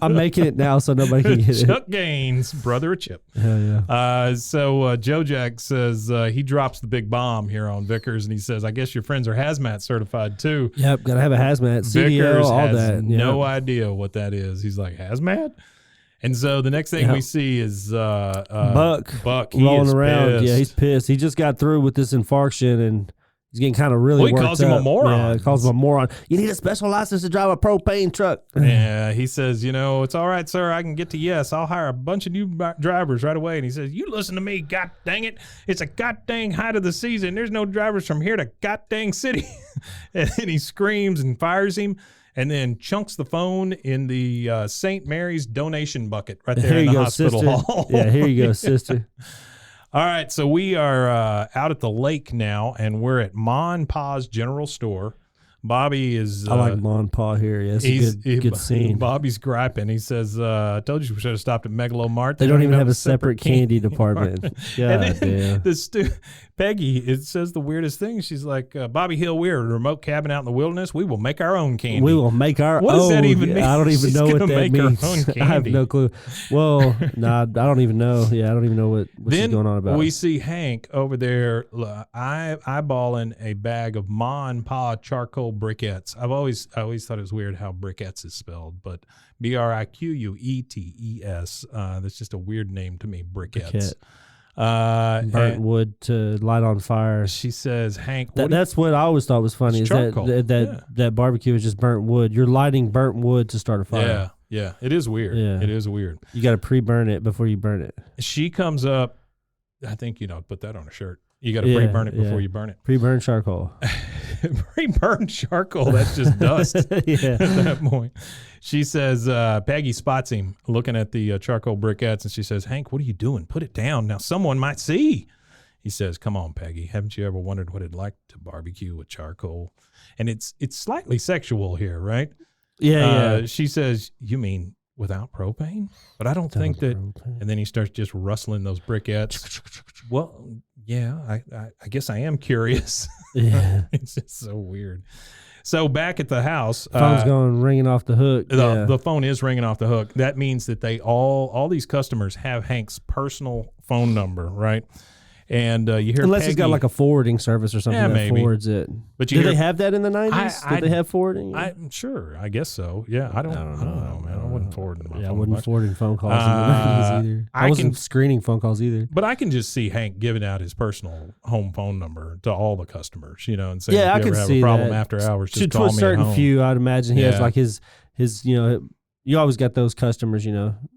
I'm making it now so nobody can get it. Chuck Gaines, brother of Chip. Hell yeah. So Joe Jack says he drops the big bomb here on Vickers, and he says, I guess your friends are hazmat certified too. Yep, got to have a hazmat. CDL, all that. No idea what that is. He's like, hazmat? And so the next thing we see is Buck rolling around. Pissed. Yeah, he's pissed. He just got through with this infarction and he's getting kind of really worked up. He calls him a moron. Yeah, he calls him a moron. You need a special license to drive a propane truck. Yeah, he says, it's all right, sir. I can get to yes. I'll hire a bunch of new drivers right away. And he says, you listen to me, god dang it. It's a god dang height of the season. There's no drivers from here to god dang city. And then he screams and fires him. And then chunks the phone in the St. Mary's donation bucket right there in the hospital hall. Yeah, here you go, sister. All right, so we are out at the lake now, and we're at Ma and Pa's General Store. Bobby is... I like Ma and Pa here. Yeah, it's a good scene. Bobby's griping. He says, I told you we should have stopped at Megalo Mart. They don't even have a separate candy department. God damn. Peggy, it says the weirdest thing. She's like, Bobby Hill, we're a remote cabin out in the wilderness. We will make our own candy. We will make our own. What does that even mean? I don't even know what that means. I have no clue. Well, I don't even know. Yeah, I don't even know what she's going on about. We see Hank over there eyeballing a bag of Ma and Pa charcoal briquettes. I always thought it was weird how briquettes is spelled, but BRIQUETTES. That's just a weird name to me, briquettes. Burnt wood to light on fire. She says, Hank, that's what I always thought was funny. Is that barbecue is just burnt wood. You're lighting burnt wood to start a fire. Yeah. It is weird. Yeah. It is weird. You got to pre-burn it before you burn it. She comes up. I think put that on a shirt. You got to pre-burn it before you burn it. Pre-burn charcoal. Pre-burned charcoal. That's just dust. At that point. She says, Peggy spots him looking at the charcoal briquettes, and she says, Hank, what are you doing? Put it down. Now someone might see. He says, come on, Peggy. Haven't you ever wondered what it'd like to barbecue with charcoal? And it's slightly sexual here, right? Yeah. She says, you mean without propane? But I don't think that. Propane. And then he starts just rustling those briquettes. Well, yeah, I guess I am curious. Yeah. It's just so weird. So back at the house, phone's going ringing off the hook. The phone is ringing off the hook. That means that they all these customers have Hank's personal phone number, right? And you hear unless Peggy, he's got like a forwarding service or something that forwards it. But did they have that in the 90s? Did they have forwarding? I'm sure. I guess so. Yeah, I don't know, man. I wasn't forwarding my phone. I wasn't forwarding phone calls in the 90s either. I wasn't screening phone calls either. But I can just see Hank giving out his personal home phone number to all the customers, and saying, if you ever have a problem after hours, just call me at home. To a certain few, I'd imagine he has like his you always got those customers,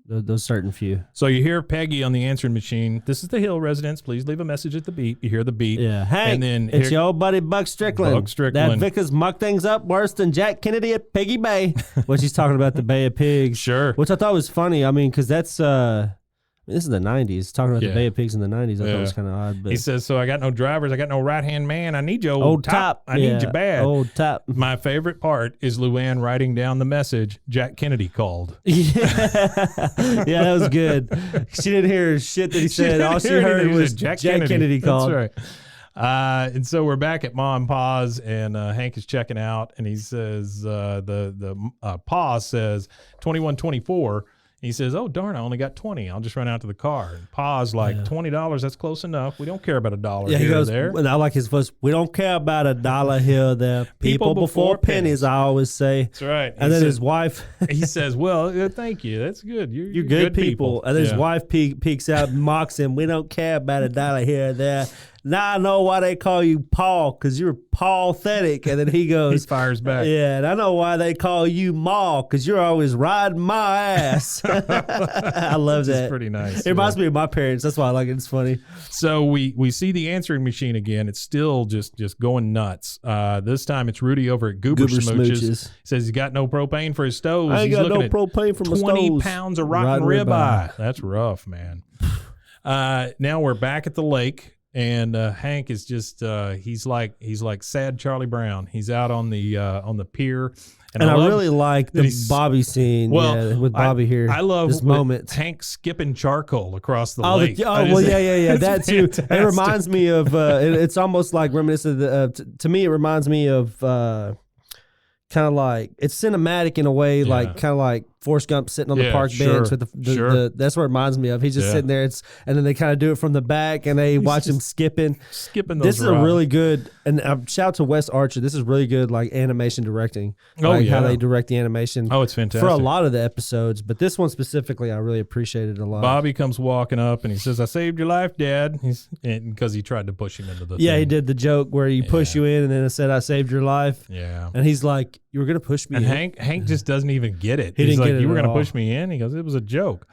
those certain few. So you hear Peggy on the answering machine. This is the Hill residence. Please leave a message at the beep. You hear the beep. Yeah. Hey, and then it's your old buddy Buck Strickland. Buck Strickland. That Vickers mucked things up worse than Jack Kennedy at Peggy Bay. What she's talking about, the Bay of Pigs. Sure. Which I thought was funny. I mean, because that's... this is the 90s. Talking about the Bay of Pigs in the 90s, I thought was kind of odd. But he says, so I got no drivers. I got no right-hand man. I need you, old top. I need you bad. Old top. My favorite part is Luann writing down the message, Jack Kennedy called. Yeah, that was good. She didn't hear shit that he said. All she heard was Jack Kennedy called. That's right. And so we're back at Ma and Pa's, and Hank is checking out, and he says, Pa says, 2124. He says, oh, darn, I only got 20. I'll just run out to the car. And Pa's like, $20, that's close enough. We don't care about $1 here or there. And I like his voice. We don't care about $1 here or there. People before pennies, I always say. That's right. And then his wife. He says, well, thank you. That's good. You're good people. And then his wife peeks out and mocks him. We don't care about $1 here or there. now I know why they call you Paul, because you're Paul-thetic. And then he goes, he fires back. Yeah, and I know why they call you Ma, because you're always riding my ass. I love that. It's pretty nice. It reminds me of my parents. That's why I like it. It's funny. So we see the answering machine again. It's still just going nuts. This time it's Rudy over at Goober Smooches. He says he's got no propane for his stoves. I ain't got no propane for my stoves. 20 pounds of rotten ribeye. That's rough, man. Now we're back at the lake, and Hank is just he's like sad Charlie Brown. He's out on the pier. And I really like the Bobby scene with Bobby here. I love this moment. Hank skipping charcoal across the lake. Yeah. That too. It reminds me of, it's almost like reminiscent. To me, it reminds me of kind of like, it's cinematic in a way, like kind of like Forrest Gump sitting on the park bench with the that's what it reminds me of. He's just sitting there, and then they kind of do it from the back, and they watch him skipping those This is a really good, and shout out to Wes Archer. This is really good, like animation directing. How they direct the animation. Oh, it's fantastic for a lot of the episodes, but this one specifically, I really appreciated a lot. Bobby comes walking up and he says, "I saved your life, Dad." Because he tried to push him into the thing. He did the joke where you push you in, and then it said, "I saved your life." Yeah, and he's like, "You were gonna push me." And Hank just doesn't even get it. He didn't get it. You were going to push me in? He goes, it was a joke.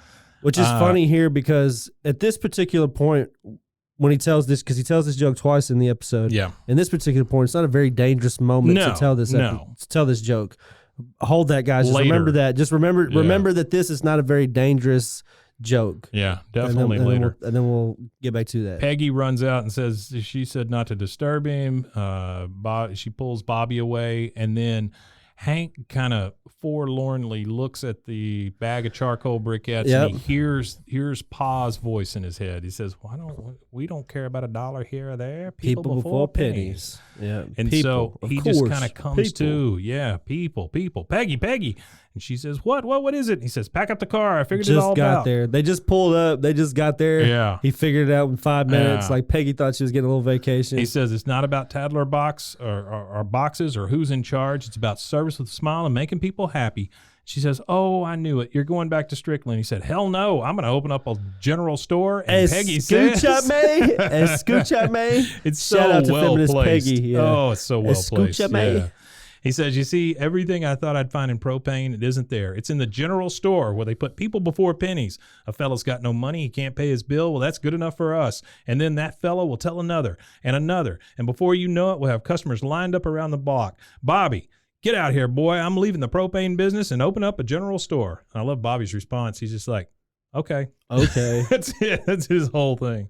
Which is funny here, because at this particular point, when he tells this, because he tells this joke twice in the episode. Yeah. In this particular point, it's not a very dangerous moment to tell this joke. Hold that, guys. Just remember that. Just remember that this is not a very dangerous joke. Yeah, definitely later. And then we'll get back to that. Peggy runs out and says she said not to disturb him. She pulls Bobby away, and then Hank kind of forlornly looks at the bag of charcoal briquettes, and he hears Pa's voice in his head. He says, we don't care about $1 here or there. People before pennies. Yeah, and people, so he just kind of comes to, people. Peggy. And she says, what is it? And he says, pack up the car. I figured it all out. Just got there. They just pulled up. They just got there. Yeah. He figured it out in 5 minutes. Like Peggy thought she was getting a little vacation. He says it's not about Tadler box or boxes or who's in charge. It's about service with a smile and making people happy. She says, "Oh, I knew it. You're going back to Strickland." He said, "Hell no. I'm going to open up a general store." And Peggy says, Escucha me. It's so well placed. Peggy, yeah. Oh, it's so well placed. Yeah. He says, "You see, everything I thought I'd find in propane, it isn't there. It's in the general store where they put people before pennies. A fellow's got no money. He can't pay his bill. Well, that's good enough for us. And then that fellow will tell another and another. And before you know it, we'll have customers lined up around the block. Bobby, get out here, boy. I'm leaving the propane business and open up a general store." And I love Bobby's response. He's just like, okay. That's it. That's his whole thing.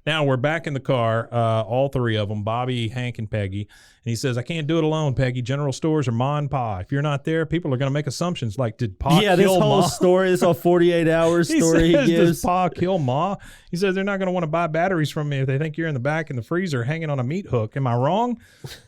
Now we're back in the car, all three of them, Bobby, Hank, and Peggy. And he says, "I can't do it alone, Peggy. General stores are Ma and Pa. If you're not there, people are going to make assumptions like, did Pa kill Ma?" This whole story, this whole 48 hours story he gives. Does Pa kill Ma? He says, "They're not going to want to buy batteries from me if they think you're in the back in the freezer hanging on a meat hook. Am I wrong?"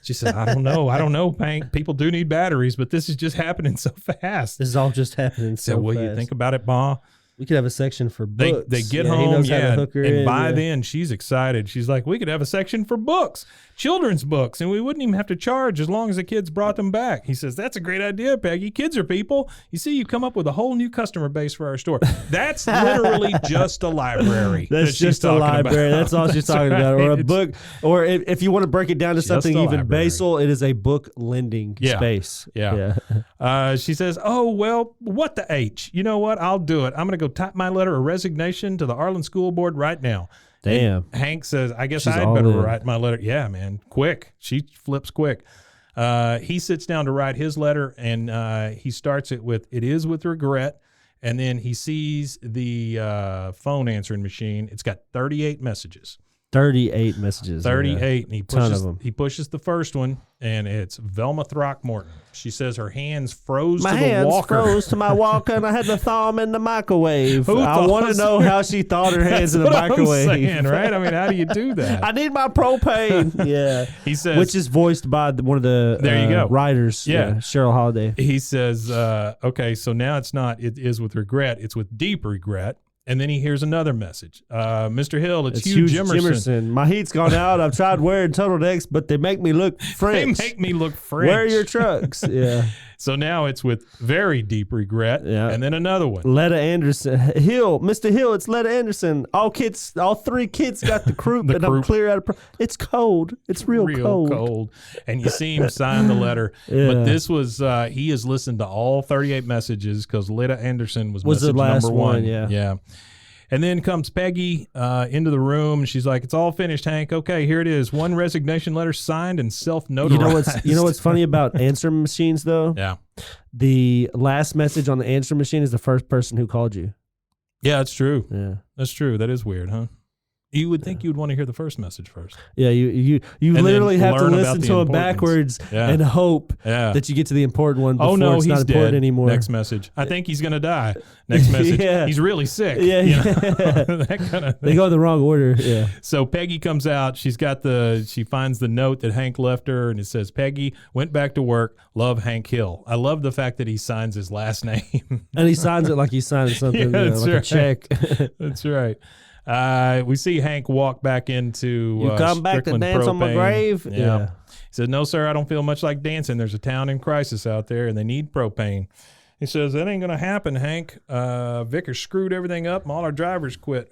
She said, I don't know, Hank. People do need batteries, but this is just happening so fast. This is all just happening so fast. Well, you think about it, Ma. We could have a section for books. They get home, and by then she's excited. She's like, we could have a section for books, children's books, and we wouldn't even have to charge as long as the kids brought them back. He says, "That's a great idea, Peggy. Kids are people. You see, you've come up with a whole new customer base for our store." That's literally just a library. That's just a library. That's all she's talking about. Or a book. Or if you want to break it down to something even basal, it is a book lending space. Yeah. She says, "Oh, well, what the H? You know what? I'll do it. I'm going to go type my letter of resignation to the Arlen School Board right now." Damn. And Hank says, "I guess I'd better write my letter." Yeah, man. Quick. She flips quick. He sits down to write his letter, and he starts it with, "It is with regret." And then he sees the phone answering machine. It's got 38 messages. 38 messages. 38. And he pushes the first one, and it's Velma Throckmorton. She says her hands froze to the walker. My hands froze to my walker, and I had to thaw them in the microwave. I want to know how she thawed her hands in the microwave. I'm saying, right? I mean, how do you do that? I need my propane. Yeah. He says, which is voiced by one of the writers. Yeah. Cheryl Holiday. He says, okay, so now it's not, it is with regret. It's with deep regret. And then he hears another message. "Mr. Hill, it's Hugh Jimerson. My heat's gone out. I've tried wearing turtlenecks, but they make me look French. They make me look French. Where are your trucks?" Yeah. So now it's with very deep regret, and then another one. Letta Anderson, Mr. Hill, it's Letta Anderson. All 3 kids got the croup, and I'm clear out of. It's cold. It's real cold. And you see him sign the letter. But this was he has listened to all 38 messages because Letta Anderson was message the last number 1. Yeah. And then comes Peggy into the room, and she's like, "It's all finished, Hank. Okay, here it is. 1 resignation letter signed and self-notarized." You know what's funny about answering machines though? Yeah. The last message on the answering machine is the first person who called you. Yeah, that's true. Yeah, that's true. That is weird, huh? You would think you'd want to hear the first message first. Yeah, you literally have to listen to them backwards and hope that you get to the important one before it's not important dead. Anymore. Next message. I think he's going to die. Next message. He's really sick. Yeah, that kind of thing. They go in the wrong order. Yeah. So Peggy comes out. She finds the note that Hank left her, and it says, "Peggy went back to work. Love, Hank Hill." I love the fact that he signs his last name. And he signs it like he's signing something, like a check. That's right. We see Hank walk back into You come back Strickland to dance Propane. on my grave? Yeah. He said, "No, sir, I don't feel much like dancing. There's a town in crisis out there, and they need propane." He says, "That ain't going to happen, Hank. Vickers screwed everything up, and all our drivers quit."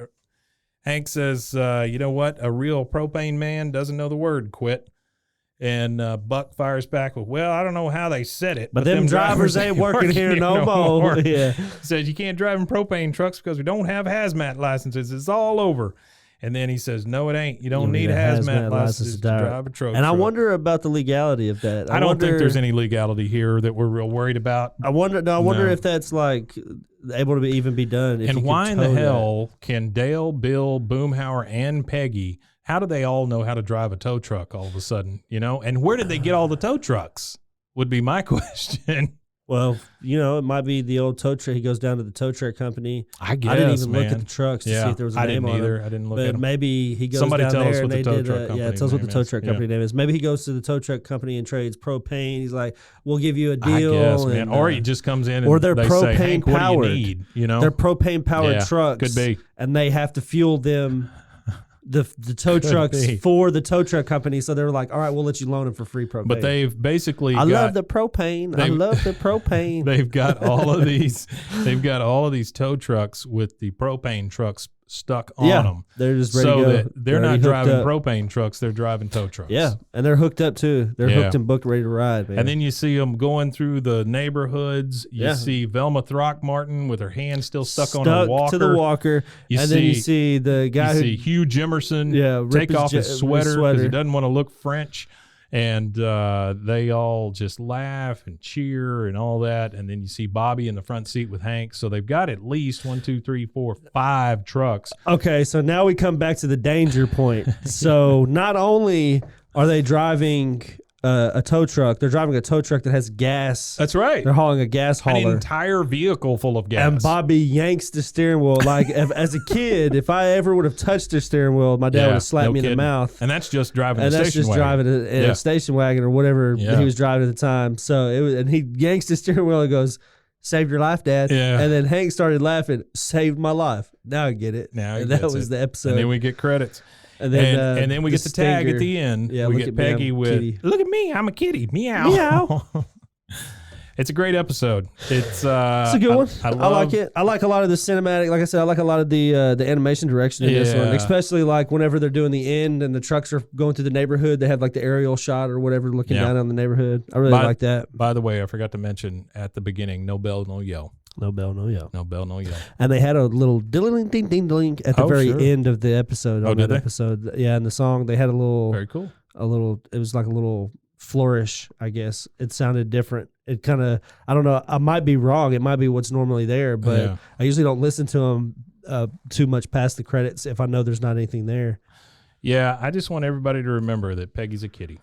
Hank says, "You know what? A real propane man doesn't know the word quit." And Buck fires back with, "Well, I don't know how they said it, but them drivers ain't working here no more." Yeah. He says, "You can't drive in propane trucks because we don't have hazmat licenses. It's all over." And then he says, "No, it ain't. You don't need a hazmat license to drive a truck." And I wonder about the legality of that. I don't think there's any legality here that we're real worried about. I wonder if that's like able to even be done. And why in the hell can Dale, Bill, Boomhauer, and Peggy, how do they all know how to drive a tow truck all of a sudden, And where did they get all the tow trucks would be my question. Well, it might be the old tow truck. He goes down to the tow truck company. I guess, I didn't even look at the trucks to see if there was a name on them. I didn't look at them. But maybe he goes Somebody down tell there us what and the they tow did. truck company tell us what the tow name truck is. company name is. Maybe he goes to the tow truck company and trades propane. He's like, "We'll give you a deal." I guess, man. Or he just comes in and or they're they propane say, "Hank, what powered. do you need?" They're propane powered trucks. Could be. And they have to fuel them. The tow trucks for the tow truck company, so they're like, "All right, we'll let you loan them for free propane." But they've basically love the propane. I love the propane. They've got all of these. They've got all of these tow trucks with the propane trucks stuck on them. They're just ready to go. So that they're not driving propane trucks; they're driving tow trucks. Yeah, and they're hooked up too. They're hooked and booked, ready to ride, man. And then you see them going through the neighborhoods. You see Velma Throckmorton with her hand still stuck on a walker. To the walker. Then you see the guy see Hugh Jimerson take off his sweater because he doesn't want to look French. And they all just laugh and cheer and all that. And then you see Bobby in the front seat with Hank. So they've got at least 1, 2, 3, 4, 5 trucks. Okay, so now we come back to the danger point. So not only are they driving a tow truck, they're driving a tow truck that has gas. That's right. They're hauling a gas hauler. An entire vehicle full of gas. And Bobby yanks the steering wheel. Like, as a kid, if I ever would have touched the steering wheel, my dad would have slapped me in the mouth. And that's just driving a station wagon or whatever he was driving at the time. So and he yanks the steering wheel and goes, "Saved your life, Dad." Yeah. And then Hank started laughing, "Saved my life." Now I get it. And that was the episode. And then we get credits. And then we get the tag at the end. Yeah, we get Peggy with, kitty. "Look at me, I'm a kitty. Meow." Meow. It's a great episode. It's a good one. I like it. I like a lot of the cinematic. Like I said, I like a lot of the animation direction in this one, especially like whenever they're doing the end and the trucks are going through the neighborhood. They have like the aerial shot or whatever, looking down on the neighborhood. I really like that. By the way, I forgot to mention at the beginning, no bell, no yell. No bell, no yell. No bell, no yell. And they had a little ding ding ding ding at the very end of the episode. Oh, did they? Episode, yeah. In the song, they had a little. Very cool. It was like a little flourish, I guess. It sounded different. It kind of, I don't know. I might be wrong. It might be what's normally there, but I usually don't listen to them too much past the credits if I know there's not anything there. Yeah, I just want everybody to remember that Peggy's a kitty.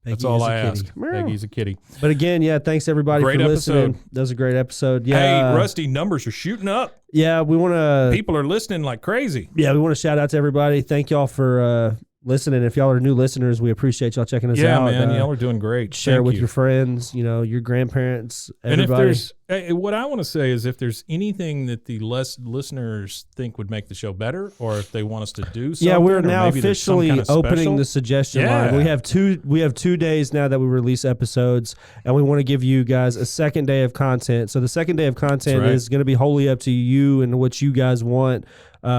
That's all I ask. Peggy's a kitty. But again, thanks everybody for listening. That was a great episode. Yeah. Hey, Rusty, numbers are shooting up. Yeah, we want to. People are listening like crazy. Yeah, we want to shout out to everybody. Thank y'all for listening. If y'all are new listeners, we appreciate y'all checking us out. Yeah, man, y'all are doing great. Share it with your friends, your grandparents, everybody. And if What I want to say is if there's anything that the listeners think would make the show better, or if they want us to do something. Yeah, we're now officially opening the suggestion line. We have 2 days now that we release episodes, and we want to give you guys a second day of content. So the second day of content is going to be wholly up to you and what you guys want.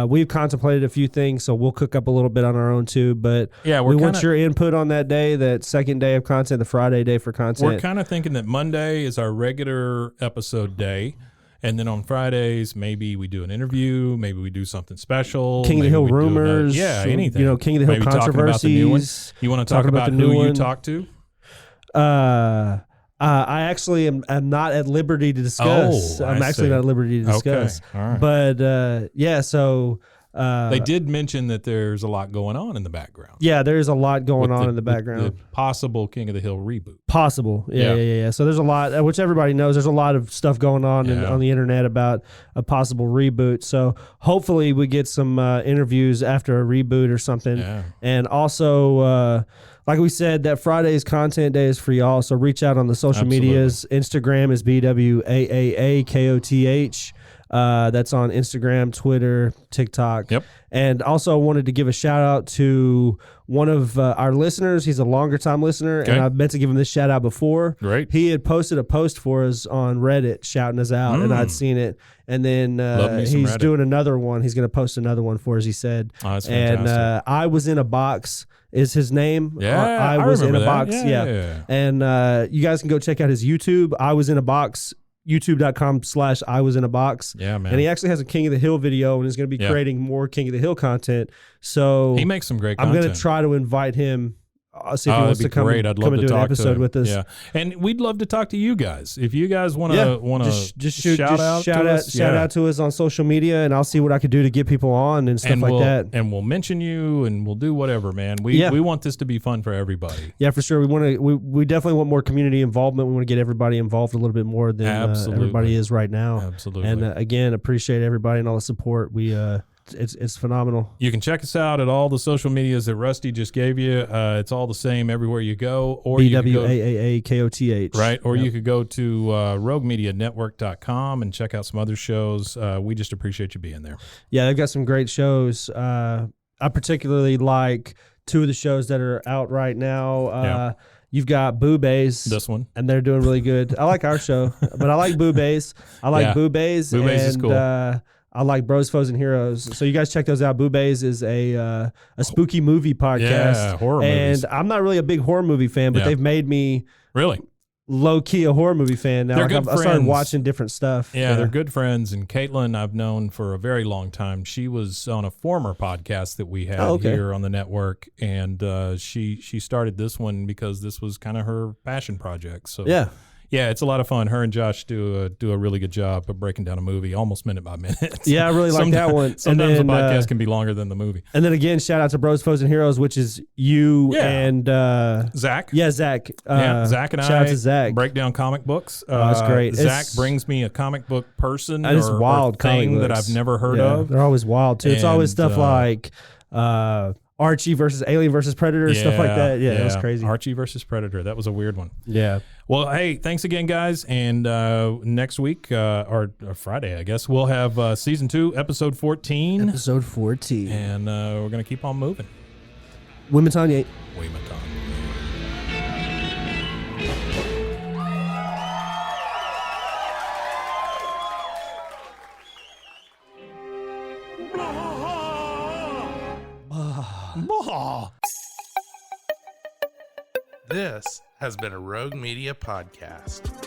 We've contemplated a few things, so we'll cook up a little bit on our own too. But we want your input on that day, that second day of content, the Friday day for content. We're kind of thinking that Monday is our regular episode day. And then on Fridays, maybe we do an interview, maybe we do something special. King of the Hill rumors. Anything. King of the Hill controversies. You want to talk about who you talk to? I actually am not at liberty to discuss. I'm actually not at liberty to discuss. Okay. All right. But so they did mention that there's a lot going on in the background. Yeah, there's a lot going on in the background. The possible King of the Hill reboot. Possible. Yeah. So there's a lot, which everybody knows. There's a lot of stuff going on on the internet about a possible reboot. So hopefully we get some interviews after a reboot or something. Yeah. And also. Like we said, that Friday's content day is for y'all, so reach out on the social medias. Instagram is BWAAAKOTH. That's on Instagram, Twitter, TikTok. Yep. And also wanted to give a shout out to one of our listeners. He's a longer time listener, and I meant to give him this shout out before. Great. He had posted a post for us on Reddit shouting us out, and I'd seen it. And then he's doing another one. He's going to post another one for us, he said. Oh, that's fantastic. And I Was in a Box is his name. Yeah, I Was in a that. Box. Yeah. And you guys can go check out his YouTube. I Was in a Box. YouTube.com/IWasInABox. Yeah, man. And he actually has a King of the Hill video and is going to be creating more King of the Hill content. So he makes some great content. I'm going to try to invite him. See if he wants to come and do an episode with us. Yeah, and we'd love to talk to you guys. If you guys want to just shout out to us on social media, and I'll see what I could do to get people on and stuff like that. And we'll mention you, and we'll do whatever, man. We want this to be fun for everybody. Yeah, for sure. We definitely want more community involvement. We want to get everybody involved a little bit more than everybody is right now. Absolutely. And again, appreciate everybody and all the support. It's phenomenal. You can check us out at all the social medias that Rusty just gave you. It's all the same everywhere you go. Or BWAAAKOTH. Right. Or you could go to RogueMediaNetwork.com and check out some other shows. We just appreciate you being there. Yeah, they've got some great shows. I particularly like two of the shows that are out right now. You've got Boo Bays. This one. And they're doing really good. I like our show, but I like Boo Bays. Boo Bays. Boo Bays is cool. I like Bros, Foes, and Heroes. So you guys check those out. Boo Bays is a spooky movie podcast. Yeah, horror movies. And I'm not really a big horror movie fan, but they've made me low-key a horror movie fan now. I started watching different stuff. Yeah, they're good friends. And Caitlin, I've known for a very long time. She was on a former podcast that we had here on the network, and she started this one because this was kind of her passion project. So yeah, it's a lot of fun. Her and Josh do a really good job of breaking down a movie almost minute by minute. Yeah, I really like that one. Sometimes the podcast can be longer than the movie. And then again, shout out to Bros, Foes, and Heroes, which is you and Zach. Yeah, Zach. Zach and shout out to Zach. Break down comic books. That's great. Zach brings me a comic book person or wild thing that I've never heard of. They're always wild, too. It's always stuff like Archie versus Alien versus Predator, stuff like that. Yeah, that was crazy. Archie versus Predator. That was a weird one. Yeah. Well, hey, thanks again, guys. And next week, or Friday, I guess, we'll have Season 2, Episode 14. Episode 14. And we're going to keep on moving. Wimatanya. This has been a Rogue Media podcast.